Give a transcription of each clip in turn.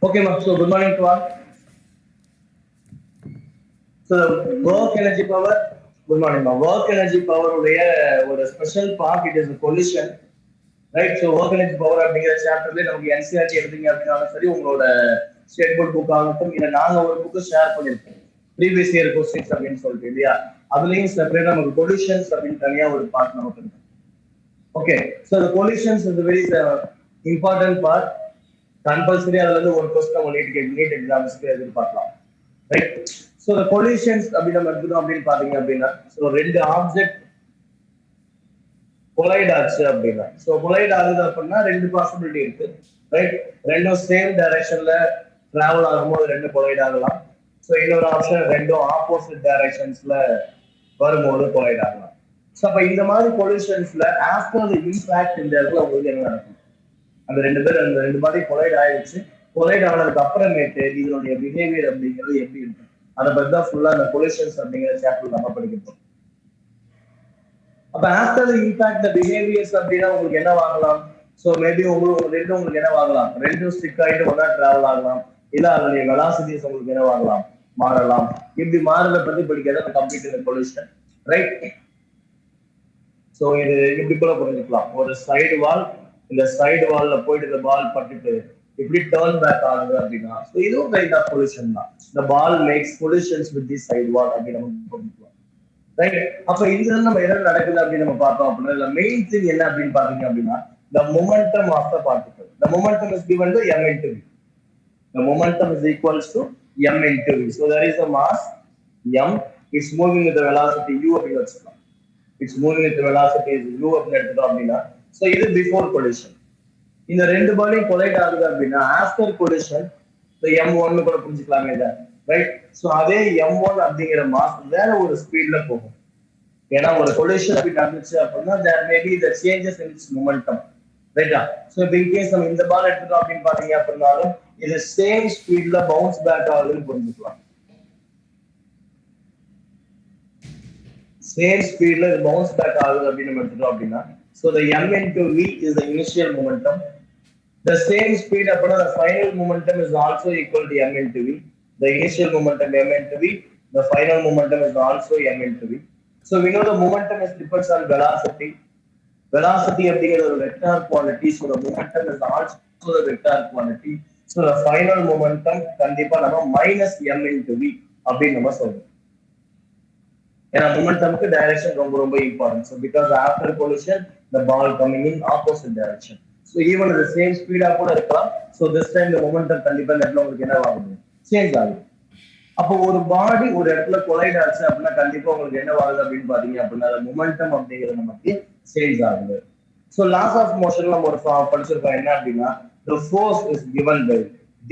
Okay, ma'am. So good morning to all. So work energy power. Good morning, ma'am. Work energy power உடைய ஒரு special part it is collision, right? So work energy power அப்படிங்கிற சாப்டர்ல நமக்கு NCERT எடுத்தீங்க அப்படின்னாலும் சரி, உங்களோட state board book ஆகட்டும், இல்லை நாங்கள் ஒரு புக்கு ஷேர் பண்ணியிருக்கோம் ப்ரீவியஸ் இயர் கொஸ்டின்ஸ் அப்படின்னு சொல்லிட்டு இல்லையா, அதுலேயும் செப்பரேட்டாக நமக்கு கொலிஷன்ஸ் அப்படின்னு தனியாக ஒரு பார்ட் நமக்கு இருக்கு. Okay, so the collisions is a very important part. Compulsory அதுல இருந்து ஒரு கொஸ்டின் நம்ம நீட் எக்ஸாம்ஸ்க்கு எதிர்பார்க்கலாம், ரைட்? ஸோ the collisions அப்படி நம்ம எடுத்துக்கணும் அப்படின்னு பாத்தீங்க அப்படின்னா, ஸோ ரெண்டு ஆப்ஜெக்ட் கொலைட் ஆச்சு அப்படின்னா, ஸோ கொலைட் ஆகுது அப்படின்னா ரெண்டு பாசிபிலிட்டி இருக்கு, ரைட்? ரெண்டும் சேம் டைரக்ஷன்ல டிராவல் ஆகும்போது ரெண்டு கொலைட் ஆகலாம். ஸோ இன்னொரு ஆப்ஷன் ரெண்டும் ஆப்போசிட் டைரக்ஷன்ஸ்ல வரும்போது கொலைட் ஆகலாம். ஸோ அப்ப இந்த மாதிரி கொலிஷன்ஸ்ல ஆஃப்டர் த இம்பாக்ட் இந்த இடத்துல உங்களுக்கு என்ன நடக்கும்? அந்த ரெண்டு மாதிரி கொலைட் ஆயிடுச்சு. கொலைட் ஆனதுக்கு அப்புறமேட்டு இதனுடைய பிஹேவியர் அப்படிங்கிறது எப்படி இருக்கும், அதை பத்தி தான் ஃபுல்லா அந்த கொலிஷன்ஸ் அப்படிங்கிற சாப்டர் நம்ம படிக்கிறோம். அப்ப after the impact the behaviours அப்படின்னா உங்களுக்கு என்ன ஆகலாம்? ஸோ மேபி உங்களுக்கு என்ன ஆகலாம்? ரெண்டும் ஸ்டிக் ஆகிட்டு ஒன்னா டிராவல் ஆகலாம், இல்ல அதனுடைய வெலாசிட்டிஸ் உங்களுக்கு என்ன ஆகலாம்? மாறலாம். இப்படி மாறதை பத்தி படிக்கிறத கம்ப்ளீட் கொலிஷன், ரைட்? ஸோ இது இப்படி கூட புரிஞ்சுக்கலாம். ஒரு சைடு வால், இந்த சைடு வால்ல போயிட்டு இந்த பால் பட்டுட்டு இப்படி டர்ன் பேக் ஆகுது அப்படின்னா, ஸோ இதுவும் கைண்ட் ஆஃப் கொலிஷன் தான். இந்த ball makes collisions with the side wall அப்படின்னு நம்ம புரிஞ்சுக்கலாம், ரைட்? அப்ப இதுல நம்ம என்ன நடக்குது அப்படின்னு நம்ம பார்த்தோம் அப்படின்னா, இந்த மெயின் திங் என்ன அப்படின்னு பாத்தீங்க அப்படின்னா, the momentum of the particle. The momentum is given to m into v. The momentum is equals to m into v. So there is a mass m, it's moving with the velocity u அப்படின்னு வச்சுக்கலாம். It's moving with the velocity is u அப்படின்னு எடுத்துட்டோம் அப்படின்னா, so இது before collision. இந்த ரெண்டு பாடியும் collide ஆகுது அப்படின்னா ஆஃப்டர் கொலிஷன் இந்த m1 கூட புரிஞ்சுக்கலாமே இதை, ரைட்? ஸோ அதே m1 அப்படிங்கிற மாஸ் வேற ஒரு ஸ்பீட்ல போகும். ஏன்னா ஒரு கொலிஷன் அப்படி நடந்துச்சு அப்படின்னா there may be the changes in its momentum, ரைட்டா? ஸோ இப்போ இன்கேஸ் நம்ம இந்த பால் எடுத்துட்டோம் அப்படின்னு பாத்தீங்க அப்படின்னாலும் இது சேம் ஸ்பீட்ல பவுன்ஸ் பேக் ஆகுதுன்னு புரிஞ்சுக்கலாம். சேம் ஸ்பீட்ல இது பவுன்ஸ் பேக் ஆகுது அப்படின்னு நம்ம எடுத்துட்டோம் அப்படின்னா, so the m into v is the initial momentum. The same speed apna the final momentum is also equal to m into v. The initial momentum m into v, the final momentum is also m into v. So we know the momentum is depends on velocity. Velocity அப்படிங்கிற ஒரு vector quantity, so the momentum is also the vector quantity. So the final momentum கண்டிப்பா நம்ம minus m into v அப்படின்னு நம்ம சொல்றோம். ஏன்னா momentumக்கு direction ரொம்ப ரொம்ப important. So because after collision the ball coming in opposite direction. So even the same speed கூட இருக்கலாம். So this time the momentum கண்டிப்பா நெட்ல உங்களுக்கு என்ன ஆகுது? சேஞ்ச் ஆகுது. அப்போ ஒரு பாடி ஒரு இடத்துல கொலைட் ஆச்சு அப்படின்னா கண்டிப்பா உங்களுக்கு என்ன ஆகுது அப்படின்னு பாத்தீங்க அப்படின்னா மொமெண்டம் அப்படிங்கிறது நமக்கு சேஞ்ச் ஆகுது. ஸோ லாஸ் ஆஃப் மோஷன்ல நம்ம ஒரு படிச்சிருக்கோம் என்ன அப்படின்னா, the force is given by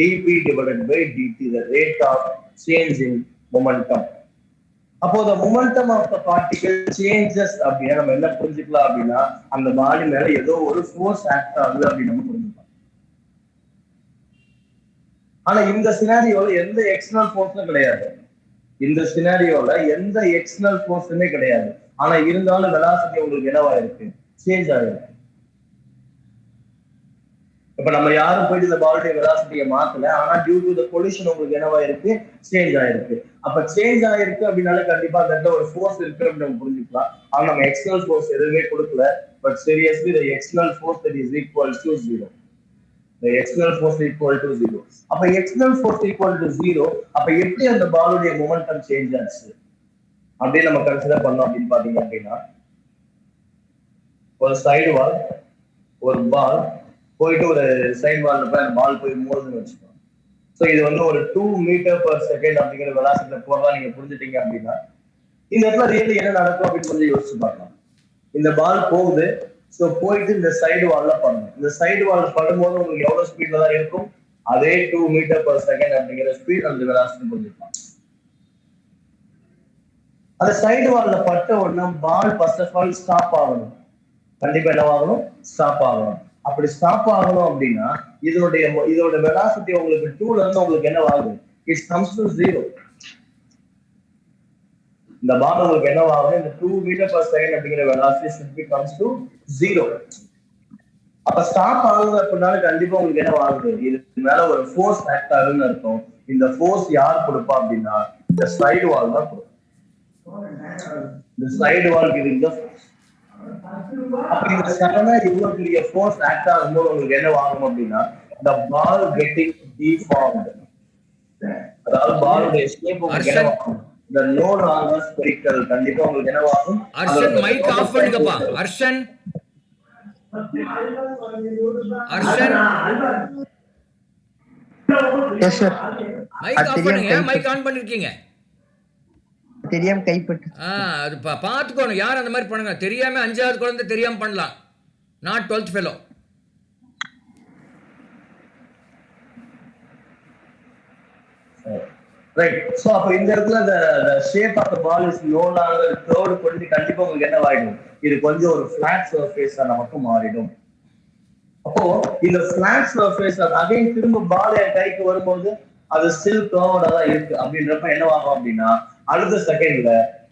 dp divided by dt, the rate of change in momentum. அப்போ the momentum of the particle changes அப்படின்னா நம்ம என்ன புரிஞ்சுக்கலாம் அப்படின்னா, அந்த பாடி மேல ஏதோ ஒரு ஃபோர்ஸ் ஆக்ட் ஆகுது அப்படின்னு நம்ம புரிஞ்சுக்கலாம். ஆனா இந்த சினாரியோல எந்த எக்ஸ்டர்னல் ஃபோர்ஸும் கிடையாது. இந்த சினாரியோல எந்த எக்ஸ்டர்னல் ஃபோர்ஸுமே கிடையாது. ஆனா இருந்தாலும் வெலாசிட்டி உங்களுக்கு என்னவா இருக்கு? சேஞ்ச் ஆயிருக்கு. இப்ப நம்ம யாரும் போயிட்டு இந்த பாலுடைய வெலாசிட்டியை மாத்தல, ஆனா டியூ டு த கொலிஷன் உங்களுக்கு என்னவா இருக்கு? சேஞ்ச் ஆயிருக்கு. அப்ப சேஞ்ச் ஆயிருக்கு அப்படின்னால கண்டிப்பா அந்த இடத்துல ஒரு ஃபோர்ஸ் இருக்கு அப்படின்னு நம்ம புரிஞ்சுக்கலாம். ஆனா நம்ம எக்ஸ்டர்னல் ஃபோர்ஸ் எதுவுமே கொடுக்கல. But seriously the external force that is equal to 0. The external force equal to 0. அப்ப external force equal to 0, அப்ப எப்படி அந்த பாலுடைய மொமெண்டம் சேஞ்ச் ஆச்சு அப்படின்னு நம்ம கன்சிடர் பண்ணோம் அப்படின்னு பாத்தீங்க அப்படின்னா, ஒரு சைடு வால், ஒரு பால் போயிட்டு ஒரு சைடு வால்ல போய் அந்த பால் போய் மோதுன்னு வச்சுக்கோங்க. ஸோ இது வந்து ஒரு 2 மீட்டர் per செகண்ட் அப்படிங்கிற வெலாசிட்டியில போறதா நீங்க புரிஞ்சுட்டீங்க அப்படின்னா, இந்த இடத்துல ரியலி என்ன நடக்கும் அப்படின்னு கொஞ்சம் யோசிச்சு பார்க்கலாம். இந்த பால் போகுது, ஸோ போயிட்டு இந்த சைடு வால்ல பண்ணணும். இந்த சைடு வால்ல பண்ணும்போது உங்களுக்கு எவ்வளவு ஸ்பீட்ல தான் இருக்கும்? அதே 2 மீட்டர் per செகண்ட் அப்படிங்கிற ஸ்பீட் அந்த வெலாசிட்டி புரிஞ்சுக்கலாம். அந்த சைடு வால்ல பட்ட உடனே ball first of all stop ஆகணும். கண்டிப்பா என்ன ஆகணும்? ஸ்டாப் ஆகணும். அப்படி ஸ்டாப் ஆகணும் அப்படின்னா இதோட வெலாசிட்டி உங்களுக்கு 2ல இருந்து உங்களுக்கு என்ன ஆகுது? It comes to 0. இந்த பால் உங்களுக்கு என்ன ஆகுது? இந்த 2 மீட்டர் per செகண்ட் அப்படிங்கிற வெலாசிட்டி simply comes to 0. அப்ப ஸ்டாப் ஆகுது அப்படின்னாலும் கண்டிப்பா உங்களுக்கு என்ன ஆகுது, இதுக்கு மேல ஒரு ஃபோர்ஸ் ஆக்ட் ஆகுதுன்னு அர்த்தம். இந்த ஃபோர்ஸ் யார் கொடுப்பா அப்படின்னா இந்த ஸ்லைடு வால் தான் கொடுக்கும். இந்த slide wall giving the force. அப்ப இந்த சடனா இவ்வளவு பெரிய ஃபோர்ஸ் ஆக்ட் ஆகும்போது உங்களுக்கு என்ன ஆகும் அப்படின்னா the ball getting deformed. அதாவது பாலுடைய ஷேப் உங்களுக்கு என்ன ஆகும், the no longer spherical. கண்டிப்பா உங்களுக்கு என்ன ஆகும். அர்ஷன் மைக் ஆஃப் பண்ணுங்கப்பா. Arshan Arshan yes sir. Mic off பண்ணுங்க. மைக் ஆன் பண்ணிருக்கீங்க. தெரியாம கைப்பட்டு. அது பாத்துக்கோணும். யார் அந்த மாதிரி பண்ணுங்க. தெரியாம 5வது குழந்தை தெரியாம பண்ணலாம். Not 12th fellow. Right. So அப்ப இந்த இடத்துல the shape of the ball is no longer curved பண்ணி கண்டிப்பா உங்களுக்கு என்ன ஆயிடும், இது கொஞ்சம் ஒரு flat surface நமக்கு மாறிடும். அப்போ இந்த flat surface அகைன் திரும்ப பால் என் கைக்கு வரும்போது அது ஸ்டில் curved தான் இருக்கு அப்படின்றப்ப என்ன ஆகும் அப்படின்னா அடுத்த செகண்ட்ல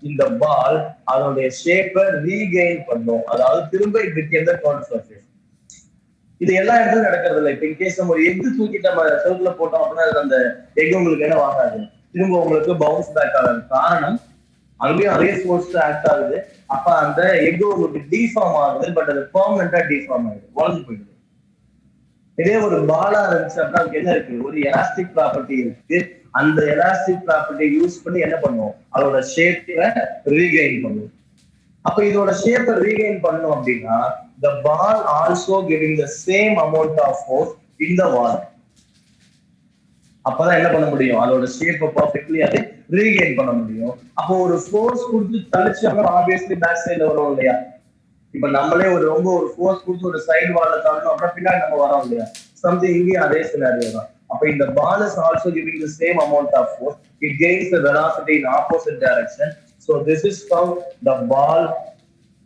இந்த பால் அதனுடைய ஷேப்பை ரீகெயின் பண்ணும். அதாவது திரும்ப it became the curved surface. இது எல்லா இடத்துலயும் நடக்கிறது இல்லை. இப்ப இன்கேஸ் நம்ம ஒரு எக்கு தூக்கிட்டு நம்ம செவுத்துல போட்டோம் அப்படின்னா அந்த எக் உங்களுக்கு என்ன ஆகாது, திரும்ப உங்களுக்கு பவுன்ஸ் பேக் ஆகாது. காரணம் அங்கேயும் அதே ஃபோர்ஸ் ஆக்ட் ஆகுது. அப்ப அந்த எக் உங்களுக்கு டிஃபார்ம் ஆகுது, பட் அது பெர்மனண்டா டிஃபார்ம் ஆகுது, உடஞ்சு போயிடுது. இதே ஒரு பாலா இருந்துச்சு அப்படின்னா அதுக்கு என்ன இருக்கு, ஒரு எலாஸ்டிக் ப்ராப்பர்ட்டி இருக்கு. அந்த எலாஸ்டிக் ப்ராப்பர்ட்டி யூஸ் பண்ணி என்ன பண்ணுவோம், அதோட ஷேப்பை ரீகெயின் பண்ணுவோம். அப்ப இதோட ஷேப்பை ரீகெயின் பண்ணணும் அப்படின்னா the ball also giving the same amount of force in the wall. அப்பதான் என்ன பண்ண முடியும், அதோட ஷேப்பை பர்ஃபெக்ட்லி அதை ரீகெயின் பண்ண முடியும். அப்போ ஒரு ஃபோர்ஸ் கொடுத்து தள்ளிச்சு ஆப்வியஸ்லி பேக் சைடுல வரும் இல்லையா. இப்ப நம்மளே ஒரு ரொம்ப ஒரு ஃபோர்ஸ் கொடுத்து ஒரு சைடு வால்ல தள்ளணும் அப்புறம் பின்னாடி நம்ம வரோம் இல்லையா, சம்திங் இங்கேயும் அதே சினாரியோ தான். அப்ப இந்த ball is also giving the same amount of force. It gains the velocity in opposite direction. So this is how the ball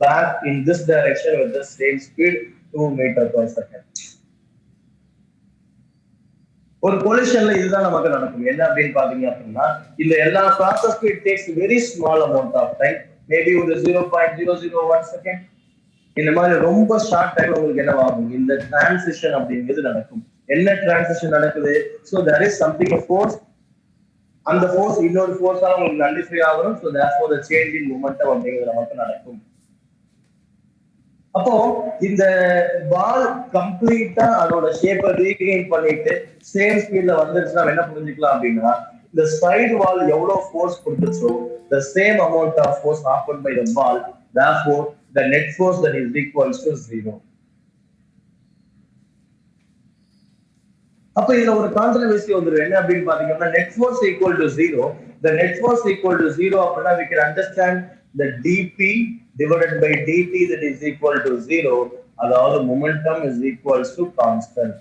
back in this direction with the same speed 2 meters per second. ஒரு கொலிஷன்ல இதுதான் நமக்கு நடக்கும். என்ன அப்படின்னு பாத்தீங்க அப்படின்னா இந்த எல்லா ப்ராசஸ்க்கு it takes very small amount of time, maybe ஒரு 0.001 செகண்ட். இந்த மாதிரி ரொம்ப ஷார்ட் டைம் உங்களுக்கு என்ன ஆகும், இந்த டிரான்சிஷன் அப்படிங்கிறது நடக்கும். என்ன டிரான்சிஷன் நடக்குது, so there is something force, அந்த ஃபோர்ஸ் இன்னொரு ஃபோர்ஸால உங்களுக்கு நல்டிஃபை ஆகணும். So therefore the change in momentum அப்படிங்கிறது நமக்கு நடக்கும். அப்போ இந்த பால் கம்ப்ளீட்டா அதோட ஷேப்பை ரீகெயின் பண்ணிட்டு சேம் ஸ்பீட்ல வந்துருச்சுன்னா என்ன புரிஞ்சுக்கலாம் அப்படின்னா இந்த சைடு வால் எவ்வளவு force கொடுத்துச்சோ the same amount of force offered by the ball, therefore the net force that is equals to 0. அப்ப இதுல ஒரு கான்ட்ரோவர்சி வந்துரும். என்ன அப்படின்னு பாத்தீங்கன்னா net force equal to 0, the net force equal to 0 அப்படின்னா we can understand the dp divided by dt that is equal to 0. அதாவது momentum is equals to constant.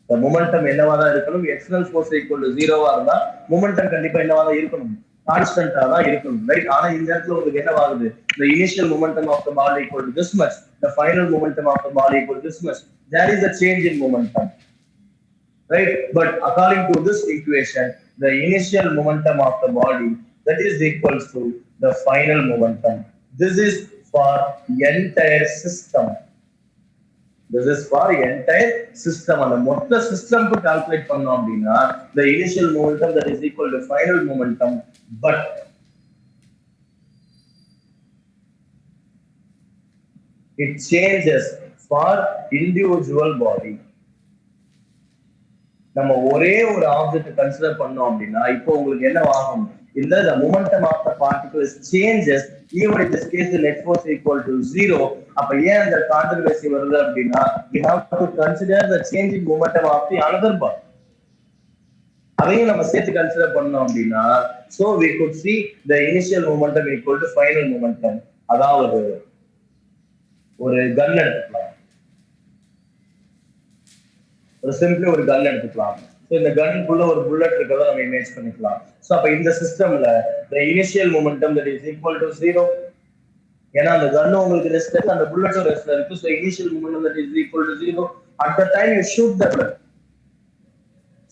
the momentum என்னவா தான் இருக்கணும், external force equal to 0வா இருந்தா momentum கண்டிப்பா என்னவா தான் இருக்கணும், கான்ஸ்டன்டா தான் இருக்கணும், ரைட். ஆனா இந்த இடத்துல உங்களுக்கு என்ன ஆகுது, the initial momentum of the ball equal to this much, the final momentum of the ball equal to this much. There is a change in momentum, right? But according to this equation, the initial momentum of the body that is equals to the final momentum. This is for entire system. This is for entire system. And the மொத்த சிஸ்டம்க்கு calculate பண்ணோம் அப்படின்னா the initial momentum that is equal to final momentum, but it changes for individual body. நம்ம ஒரே ஒரு object consider பண்ணோம் அப்படின்னா இப்போ உங்களுக்கு என்ன ஆகும், இந்த the momentum of the particles changes even in this case the net force equal to 0. அப்ப ஏன் அந்த கான்ட்ரோவர்சி வருது அப்படின்னா we have to consider the change in momentum of the another ball. அதையும் நம்ம சேர்த்து கன்சிடர் பண்ணோம் அப்படின்னா so we could see the initial momentum equal to final momentum. அதாவது ஒரு கன் எடுத்துக்கலாம், ஒரு சிம்பிளி ஒரு கன் எடுத்துக்கலாம். ஸோ இந்த கன்னுக்குள்ள ஒரு புல்லட் இருக்கிறத நம்ம இமேஜ் பண்ணிக்கலாம். ஸோ அப்ப இந்த சிஸ்டம்ல the initial momentum that is equal to 0, ஏன்னா அந்த கன்னு உங்களுக்கு ரெஸ்ட் இருக்கு, அந்த புல்லட்டும் ரெஸ்ட்ல இருக்கு. So initial momentum that is equal to 0 at the time you shoot the bullet,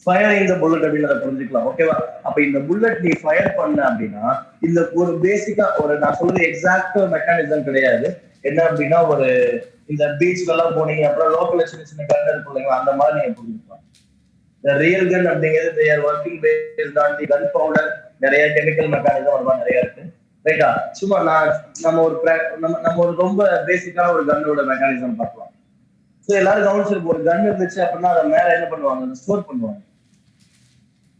firing the bullet அப்படின்னு அதை புரிஞ்சுக்கலாம். ஓகேவா? அப்ப இந்த புல்லட் நீ ஃபயர் பண்ண அப்படின்னா இந்த ஒரு பேசிக்கா ஒரு நான் சொல்றது எக்ஸாக்ட் மெக்கானிசம் கிடையாது. என்ன அப்படின்னா ஒரு இந்த பீச்ல எல்லாம் போனீங்க அப்புறம் லோக்கல்ல சின்ன சின்ன கன் இருக்கும் இல்லைங்களா, அந்த மாதிரி நீங்க புரிஞ்சுக்கலாம். இந்த ரியல் கன் அப்படிங்கிறது they are working based on the gun powder, நிறைய கெமிக்கல் மெக்கானிசம் அந்த மாதிரி நிறைய இருக்கு. ரைட்டா? சும்மா நம்ம ஒரு ரொம்ப பேசிக்கான ஒரு கன்னோட மெக்கானிசம் பார்க்கலாம். ஸோ எல்லாரும் கவனிச்சிருப்போம், ஒரு கன் இருந்துச்சு அப்படின்னா அதை மேல என்ன பண்ணுவாங்க, ஸ்டோர் பண்ணுவாங்க.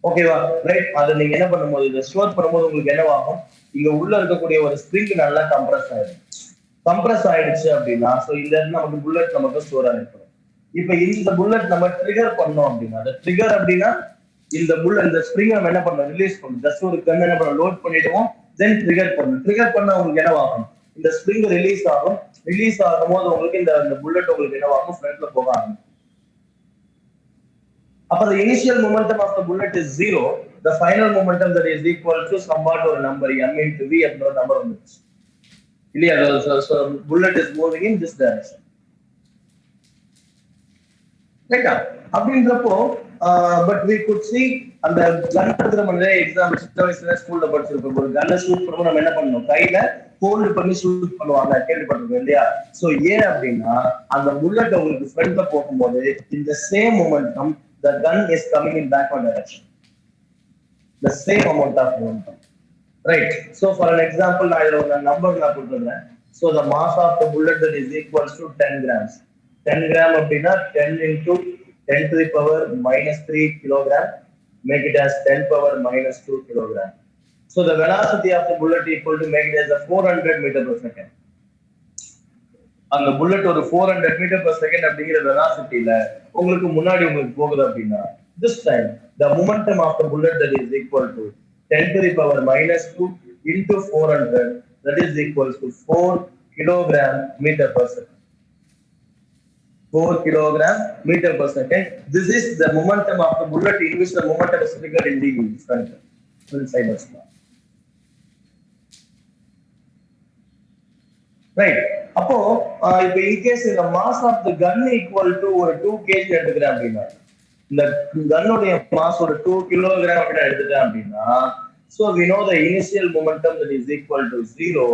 ஓகேவா? ரைட். அதை நீங்க என்ன பண்ணும்போது, இதை ஸ்டோர் பண்ணும்போது உங்களுக்கு என்னவாகும், இங்க உள்ள இருக்கக்கூடிய ஒரு ஸ்ப்ரிங் நல்லா கம்ப்ரஸ் ஆயிடும். கம்ப்ரஸ் ஆயிடுச்சு அப்படின்னா ஸோ இந்த இடத்துல நமக்கு புல்லட் நமக்கு ஸ்டோர் ஆகிருக்கும். இப்ப இந்த புல்லட் நம்ம ட்ரிகர் பண்ணோம் அப்படின்னா, அந்த ட்ரிகர் அப்படின்னா இந்த புல்லட் இந்த ஸ்ப்ரிங் நம்ம என்ன பண்ணோம், ரிலீஸ் பண்ணணும். ஜஸ்ட் ஒரு கன் என்ன பண்ணோம், லோட் பண்ணிடுவோம், தென் ட்ரிகர் பண்ணணும். ட்ரிகர் பண்ண உங்களுக்கு என்னவாகும், இந்த ஸ்ப்ரிங் ரிலீஸ் ஆகும். ரிலீஸ் ஆகும் போது உங்களுக்கு இந்த புல்லட் உங்களுக்கு என்னவாகும், ஃப்ரண்ட்ல போக ஆகும். அப்ப the initial momentum of the bullet is 0, the final momentum that is equal to somewhat ஒரு நம்பர் m into v அப்படின்ற ஒரு நம்பர் வந்துச்சு இல்லையா? so bullet is moving in this direction. ரைட்டா? அப்படின்றப்போ பட் we could see அந்த கன் எடுக்கிற மாதிரி எக்ஸாம் சின்ன வயசுல ஸ்கூல்ல படிச்சிருப்போம். ஒரு கன்னை ஷூட் பண்ணும்போது நம்ம என்ன பண்ணணும், கையில ஹோல்டு பண்ணி ஷூட் பண்ணுவாங்க, கேள்விப்பட்டிருக்கோம் இல்லையா? சோ ஏன் அப்படின்னா அந்த புல்லட் உங்களுக்கு ஃப்ரண்ட்ல போகும்போது இந்த same momentum the gun is coming in backward direction, the same amount of momentum, right? So for an example, I will a number na putradren. So the mass of the bullet that is equals to 10 grams. 10 gram அப்படினா 10 into 10 to the power minus 3 kilogram, make it as 10 power minus 2 kilogram. So the velocity of the bullet equal to make it as a 400 meter per second. அந்த bullet ஒரு 400 metre per second அப்படிங்கிற வெலாசிட்டியில உங்களுக்கு முன்னாடி உங்களுக்கு போகுது அப்படின்னா this time the momentum of the bullet that is equal to 10 to the power minus 2 into 400, that is equals to 4 kilogram meter per second. 4 kilogram meter per second. This is the momentum of the bullet in which the momentum is triggered in the front side of the right. அப்போ இப்ப in case இந்த mass of the gun equal to ஒரு 2 kg எடுத்துக்கிறேன் அப்படின்னா, இந்த கன்னுடைய mass ஒரு 2 kilogram அப்படின்னு எடுத்துட்டேன் அப்படின்னா, so we know the initial momentum that is equal to 0.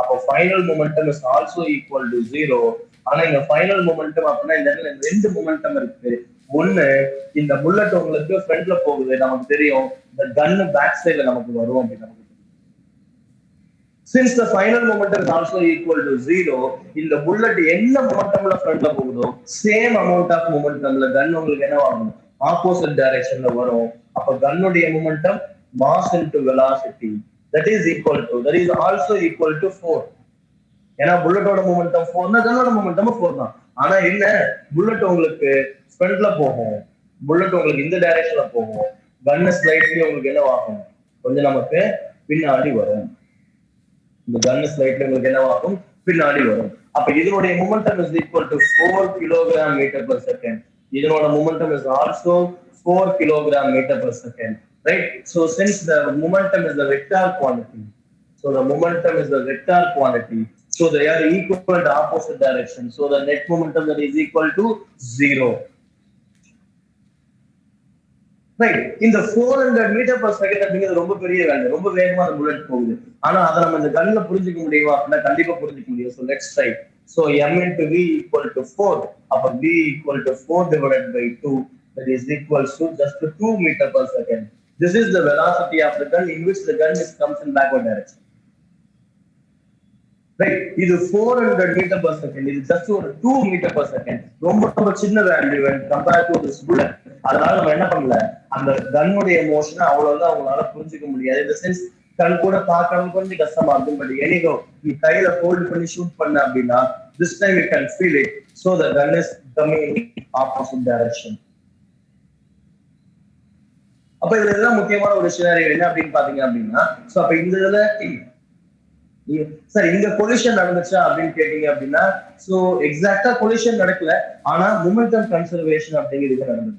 அப்போ final momentum is also equal to 0. ஆனா இந்த final momentum அப்படின்னா இந்த இடத்துல ரெண்டு momentum இருக்கு. ஒன்னு இந்த புல்லட் உங்களுக்கு ஃப்ரண்ட்ல போகுது, நமக்கு தெரியும். இந்த கன் பேக் சைடுல நமக்கு வரும் அப்படின்னு. Since the final momentum is also equal to 0, இந்த புல்லட் என்ன மொமெண்டம்ல ஃப்ரண்ட்ல போகுதோ சேம் அமௌண்ட் ஆஃப் மொமெண்டம்ல கன் உங்களுக்கு என்ன ஆகும், ஆப்போசிட் டைரக்ஷன்ல வரும். அப்ப கன்னுடைய momentum mass into velocity that is also equal to 4. ஏன்னா புல்லட்டோட மொமெண்டம் 4 னா கன்னோட மொமெண்டம் 4 தான். ஆனா என்ன, புல்லட் உங்களுக்கு ஃப்ரண்ட்ல போகும், புல்லட் உங்களுக்கு இந்த டைரக்ஷன்ல போகும், கன் ஸ்லைட்லி உங்களுக்கு என்ன ஆகும், கொஞ்சம் நமக்கு பின்னாடி வரும். இந்த கன் ஸ்லைட்ல உங்களுக்கு என்னவாகும், பின்னாடி வரும். அப்ப இதனுடைய momentum is equal to 4 kilogram meter per second. இதனோட momentum is also 4 kilogram meter per second, right? So since the momentum is the vector quantity, so they are equal to opposite direction. So the net momentum that is equal to 0. Right. இந்த 400 metre per second அப்படிங்கிறது ரொம்ப பெரிய value, ரொம்ப வேகமா அந்த bullet போகுது. ஆனா அதை நம்ம இந்த கண்ணுல புரிஞ்சுக்க முடியுமா அப்படின்னா கண்டிப்பா புரிஞ்சுக்க முடியும். So let's try. So m into v equal to 4. அப்ப v equal to 4 divided by 2, that is equals to just 2 meter per second. This is the velocity of the gun in which the gun comes in backward direction. Right. இது 400 metre per second. இது just ஒரு 2 meter per second. ரொம்ப ரொம்ப சின்ன value compare to this bullet. அதனால நம்ம என்ன பண்ணல, அந்த கன்னுடைய மோஷனை அவ்வளவுதான் அவங்களால புரிஞ்சுக்க முடியாது. இந்த சென்ஸ் கண் கூட பார்க்கறது கொஞ்சம் கஷ்டமா இருக்கும். பட் எனிகோ நீ கையில ஹோல்ட் பண்ணி ஷூட் பண்ண அப்படின்னா this time you can feel it. So the gun is coming in opposite direction. அப்ப இதுல எல்லாம் முக்கியமான ஒரு சினாரியோ என்ன அப்படின்னு பாத்தீங்க அப்படின்னா, சோ அப்ப இந்த இதுல சார் இங்க கொலிஷன் நடந்துச்சா அப்படின்னு கேட்டீங்க அப்படின்னா, சோ எக்ஸாக்டா கொலிஷன் நடக்கல, ஆனா மொமெண்டம் கன்சர்வேஷன் அப்படிங்கிறது நடந்தது.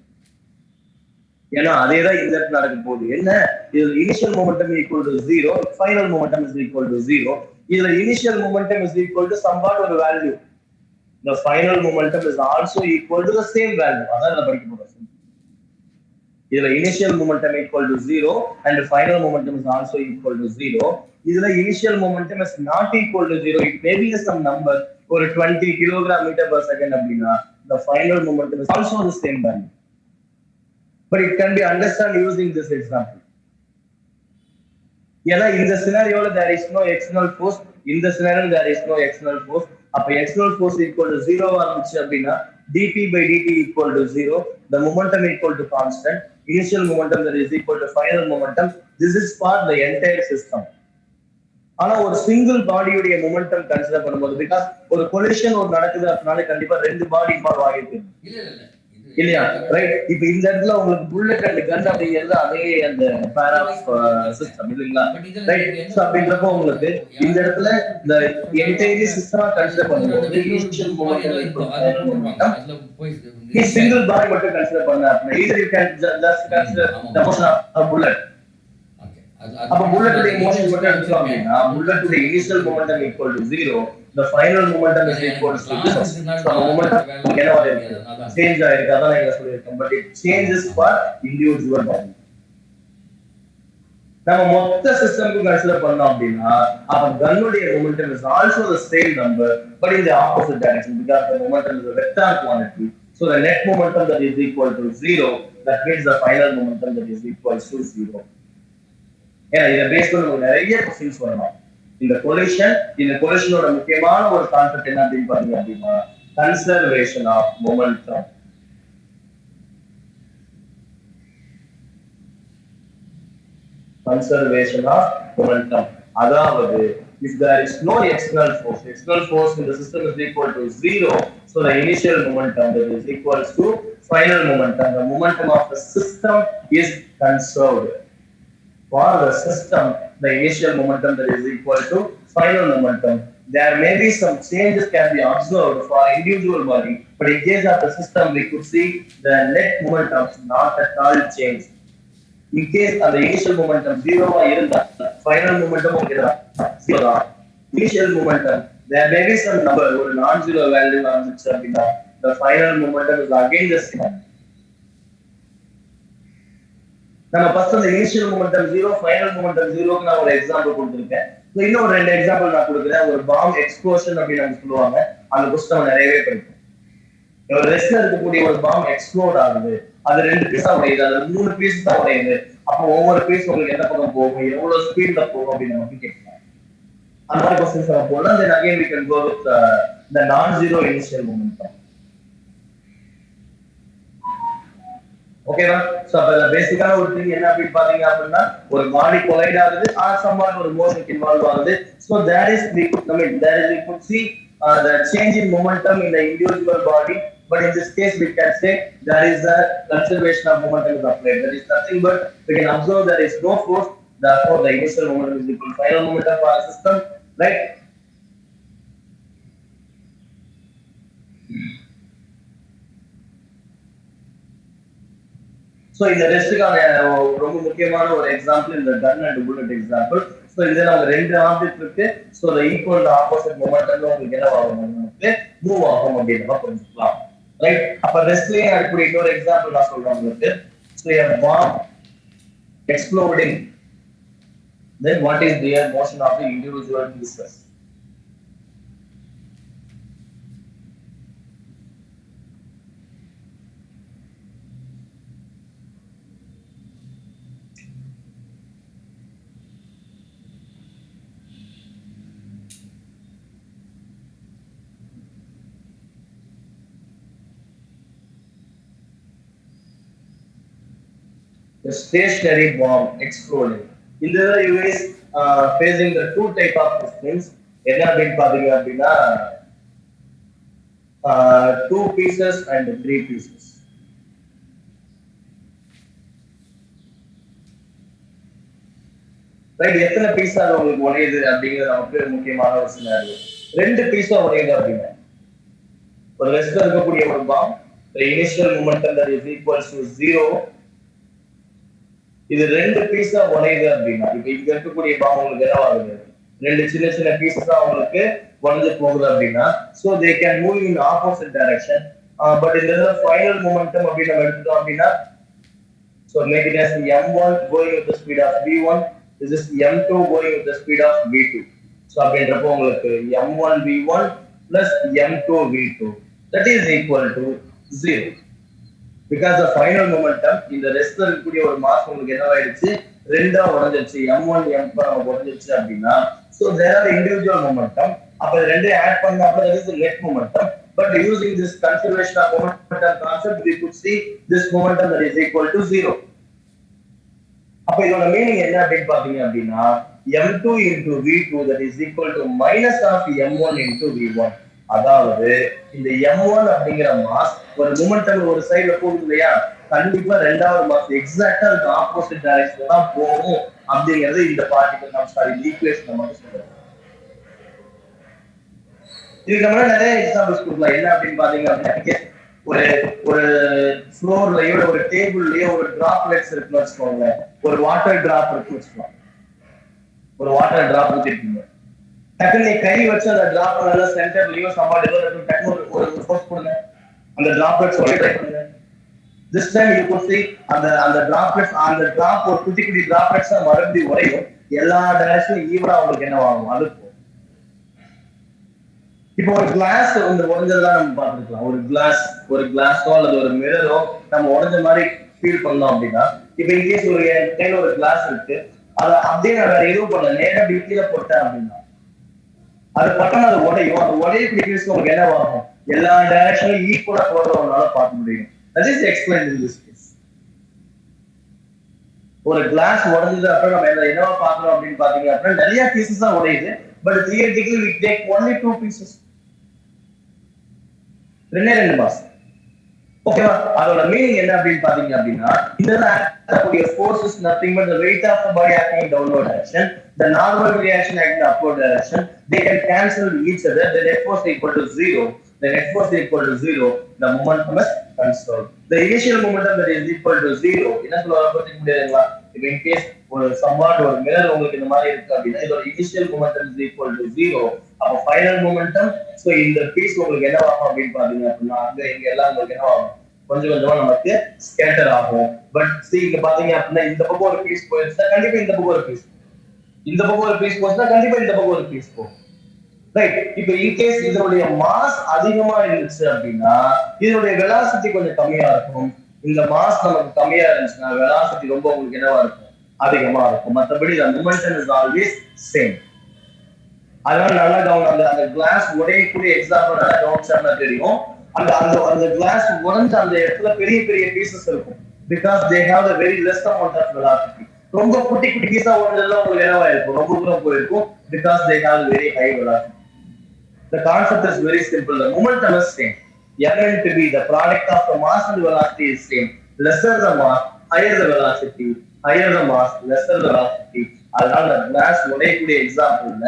ஏன்னா அதேதான் இந்த இடத்துல நடக்க போகுது. என்ன, இதுல initial momentum equal to 0, final momentum is equal to 0. இதுல initial momentum is equal to somewhat ஒரு value. The final momentum is also equal to the same value. அதான் இத படிக்க போறோம். இதுல initial momentum equal to 0 and the final momentum is also equal to 0. இதுல initial momentum is not equal to 0. It may be some number. ஒரு 20 kilogram metre per second அப்படின்னா the final momentum is also the same value. But it can be understood using this example. ஏன்னா இந்த சினாரியோல there is no external force, இந்த சினாரியோல there is no external force. அப்ப external force equal to 0 ஆரம்பிச்சு அப்படின்னா dp by dt equal to 0, the momentum equal to constant, initial momentum that is equal to final momentum. This is for the entire system. ஆனா ஒரு single பாடியுடைய momentum consider பண்ணும்போது because ஒரு collision ஒரு நடக்குது அப்படினால கண்டிப்பா ரெண்டு பாடி இன்வால்வ் ஆகிருக்கு இல்லையா, ரைட்? இப்ப இந்த இடத்துல உங்களுக்கு புல்லட் அண்ட் கன் அப்படிங்கிறது அதே அந்த பேர் ஆஃப் சிஸ்டம் இல்லைங்களா, ரைட்? சோ அப்படின்றப்போ உங்களுக்கு இந்த இடத்துல இந்த என்டையர் சிஸ்டமா கன்சிடர் பண்ணும்போது இனிஷியல் மொமெண்டம் சிங்கிள் பாடி மட்டும் கன்சிடர் பண்ண அப்படின்னா either you can just consider the motion of a bullet. அப்ப புல்லட்டுடைய மோஷன் மட்டும் எடுத்துட்டோம் அப்படின்னா புல்லட்டுடைய initial momentum equal to 0, the final momentum is equal to 0. So momentum என்னவா இருக்கு, சேஞ்ச் ஆயிருக்கு. அதான் நான் சொல்லியிருக்கேன். But it changes for individual body. நம்ம மொத்த சிஸ்டம்க்கு கன்சிடர் பண்ணோம் அப்படின்னா அப்ப கன்னுடைய momentum is also the same number but in the opposite direction because the momentum is a vector quantity. So the net momentum that is equal to 0, that means the final momentum that is equal to 0. ஏன்னா இதை base பண்ணி உங்களுக்கு நிறைய questions வரலாம். இந்த கொலிஷனோட முக்கியமான ஒரு concept என்ன அப்படின்னு பாத்தீங்க அப்படின்னா conservation of momentum. Conservation of momentum அதாவது if there is no external force in the system is equal to 0, so the initial momentum that is equals to final momentum, the momentum of the system is conserved. For the system, the initial momentum that is equal to final momentum. There may be some changes can be observed for individual body, but in case of the system, we could see the net momentum not at all changed. In case of the initial momentum 0 irunda, final momentum okayda 0. Initial momentum, there may be some number or non-zero value on the final momentum is again the same. நம்ம first அந்த initial momentum 0, final momentum 0க்கு நான் ஒரு example கொடுத்திருக்கேன். So இன்னும் ஒரு ரெண்டு example நான் கொடுக்கிறேன். ஒரு பாம் எக்ஸ்ப்ளோஷன் அப்படி நம்ம சொல்லுவாங்க. அந்த புத்தகம் நிறையவே படிக்கும். ஒரு ரெஸ்ட்ல இருக்கக்கூடிய ஒரு பாம் எக்ஸ்ப்ளோட் ஆகுது. அது ரெண்டு பீஸா உடையுது, அது மூணு பீஸ் தான் உடையுது. அப்போ ஒவ்வொரு பீஸ் உங்களுக்கு எந்த பக்கம் போகும், எவ்வளவு ஸ்பீட்ல போகும் அப்படின்னு நமக்கு கேட்கலாம். அந்த மாதிரி क्वेश्चंस நம்ம போடலாம். then again we can go with the non-zero initial momentum. ஓகேவா? சோ அப்ப பேசிக்கான ஒரு திங் என்ன அப்படி பாத்தீங்க அப்படின்னா ஒரு பாடி கொலைட் ஆகுது, சம்வாட் ஒரு மோஷன் இன்வால்வ் ஆகுது. So there is we could see the change in momentum in the individual body, but in this case we can say there is a conservation of momentum is applied. There is nothing but we can observe there is no force, therefore the initial momentum is equal to final momentum for a system, right? So இந்த ரெஸ்ட்கான ரொம்ப முக்கியமான ஒரு example இந்த கன் and bullet example. So இதுல நம்ம ரெண்டு object இருக்கு. So the equal opposite momentum உங்களுக்கு என்ன ஆகும், நமக்கு மூவ் ஆகும் அப்படின்றத புரிஞ்சுக்கலாம், ரைட்? அப்ப ரெஸ்ட்லயே இருக்கக்கூடிய இன்னொரு எக்ஸாம்பிள் நான் சொல்றேன் உங்களுக்கு. So a bomb exploding, then what is the motion of the individual pieces? The stationary bomb exploding. In the you guys facing the two type of things. என்ன அப்படின்னு பாத்தீங்க அப்படின்னா 2 pieces and 3 pieces. ரைட்? எத்தனை பீஸா உங்களுக்கு உடையுது அப்படிங்கிறது நமக்கு முக்கியமான ஒரு சினாரியோ. 2 பீஸா உடையுது அப்படின்னா ஒரு ரெஸ்ட்ல இருக்கக்கூடிய ஒரு bomb the initial momentum that is equals to 0, இது 2 பீஸா உடையுது அப்படின்னா இப்ப இங்க இருக்கக்கூடிய பாம் உங்களுக்கு என்ன ஆகுது, 2 சின்ன சின்ன பீஸா உங்களுக்கு உடைஞ்சு போகுது அப்படின்னா so they can move in opposite direction, but in the final momentum அப்படி நம்ம எடுத்துட்டோம் அப்படின்னா so make it as m1 going with the speed of v1, this is m2 going with the speed of v2. so அப்படின்றப்போ உங்களுக்கு m1 v1 plus m2 v2 that is equal to 0 because the final momentum இந்த ரெஸ்ட்ல இருக்கக்கூடிய ஒரு mass உங்களுக்கு என்ன ஆயிடுச்சு ரெண்டா உடைஞ்சிருச்சு m1 m2 உடைஞ்சிருச்சு அப்படின்னா so there are individual momentum அப்ப ரெண்டே ஆட் பண்ணா அப்ப that is the net momentum but using this conservation of momentum concept we could see this momentum that is equal to 0 அப்ப இதோட மீனிங் என்ன அப்படின்னு பாத்தீங்க அப்படின்னா m2 into v2 that is equal to minus of m1 into v1 அதாவது இந்த m1 அப்படிங்கிற mass ஒரு மொமெண்டம் ஒரு சைடுல போகுது இல்லையா கண்டிப்பா ரெண்டாவது மாஸ் எக்ஸாக்ட்டா அதுக்கு ஆப்போசிட் டைரக்ஷன்ல தான் போகும் அப்படிங்கிறது இந்த பார்ட்டிகல் நம்ம சாரி ஈக்குவேஷன் நம்ம சொல்றோம் இதுக்கு நம்ம நிறைய எக்ஸாம்பிள்ஸ் கொடுக்கலாம் என்ன அப்படின்னு பாத்தீங்க அப்படின்னா ஒரு ஒரு ஃப்ளோர்லயோ ஒரு டேபிள்லயோ ஒரு டிராப்லெட்ஸ் இருக்குன்னு வச்சுக்கோங்க ஒரு வாட்டர் டிராப் இருக்குன்னு வச்சுக்கலாம் ஒரு வாட்டர் டிராப் ஊத்திருக்கீங்க டக்குனு நீ கை வச்சு அந்த டிராப் நல்லா சென்டர்லயோ சமாளிலோ டக்குனு ஒரு ஃபோர்ஸ் கொடுங்க அந்த டிராப்லெட்ஸ் ஒரே ட்ரை பண்ணுங்க this time you could see அந்த டிராப்லெட்ஸ் அந்த டிராப் ஒரு குட்டி குட்டி டிராப்லெட்ஸ் மறுபடியும் உடையும் எல்லா டைரக்ஷனும் ஈவனா உங்களுக்கு என்ன ஆகும் அது இப்போ ஒரு கிளாஸ் வந்து உடைஞ்சதெல்லாம் நம்ம பார்த்துருக்கலாம் ஒரு கிளாஸோ அல்லது ஒரு மிரரோ நம்ம உடைஞ்ச மாதிரி ஃபீல் பண்ணோம் அப்படின்னா இப்போ இன்கேஸ் ஒரு கையில ஒரு கிளாஸ் இருக்கு அதை அப்படியே நான் வேற எதுவும் பண்ணல நேரா கீழே போட்டேன் அப்படின்னா அது பட்டம் அது உடையும் அந்த உடையக்கூடிய கேஸ் உங்களுக்கு என்ன ஆகும் எல்லா டைரக்ஷனும் ஈக்குவலா போடுறவங்களால பார்க்க முடியும் that is explained in this case ஒரு கிளாஸ் உடைஞ்சது அப்புறம் நம்ம என்னவா பார்க்கறோம் அப்படின்னு பாத்தீங்க அப்படின்னா நிறைய பீசஸ் தான் உடையுது but theoretically we take only 2 pieces ரெண்டு பாஸ் ஓகேவா அதோட மீனிங் என்ன அப்படின்னு பாத்தீங்க அப்படின்னா இந்த acting force is nothing but the weight of the body acting in downward direction the normal reaction acting in upward direction they can cancel each other the net force equal to 0 the net force equal to 0 the momentum is conserved the initial momentum that is equal to 0 என்ன சொல்ல பத்தி முடியாதுங்களா if in case ஒரு somewhat ஒரு mirror உங்களுக்கு இந்த மாதிரி இருக்கு அப்படின்னா இதோட initial momentum is equal to 0 அப்ப final momentum so இந்த பீஸ் உங்களுக்கு என்ன ஆகும் அப்படின்னு பாத்தீங்க அப்படின்னா அங்க இங்க எல்லாம் உங்களுக்கு என்ன ஆகும் கொஞ்சம் கொஞ்சமா நமக்கு ஸ்கேட்டர் ஆகும் பட் see இங்க பாத்தீங்க அப்படின்னா இந்த பக்கம் ஒரு பீஸ் போயிருந்தா கண்டிப்பா இந்த பக்கம் ஒரு பீஸ் இந்த பக்கம் ஒரு பீஸ் போச்சுன்னா கண்டிப்பா இந்த பக்கம் ஒரு பீஸ் போகும் ரைட் இப்போ இன் கேஸ் இதனுடைய மாஸ் அதிகமா இருந்துச்சு அப்படின்னா இதனுடைய வெலாசிட்டி கொஞ்சம் கம்மியா இருக்கும் இந்த மாஸ் நமக்கு கம்மியா இருந்துச்சுன்னா வெலாசிட்டி ரொம்ப உங்களுக்கு என்னவா இருக்கும் அதிகமா இருக்கும் மற்றபடி the momentum is always same அதனால நல்லா கவனம் அந்த கிளாஸ் உடையக்கூடிய எக்ஸாம்பிள் நல்லா கவனிச்சா தெரியும் அந்த அந்த அந்த கிளாஸ் உடைஞ்ச அந்த இடத்துல பெரிய பெரிய பீசஸ் இருக்கும் because they have a very less amount of velocity ரொம்ப குட்டி குட்டி பீஸா உடைஞ்சதுல உங்களுக்கு என்னவா இருக்கும் ரொம்ப தூரம் போயிருக்கும் because they have very high velocity the concept is very simple the momentum is same n to be the product of the mass and velocity is same lesser the mass higher the velocity higher the mass lesser the velocity அதனால the glass உடையக்கூடிய எக்ஸாம்பிள்ல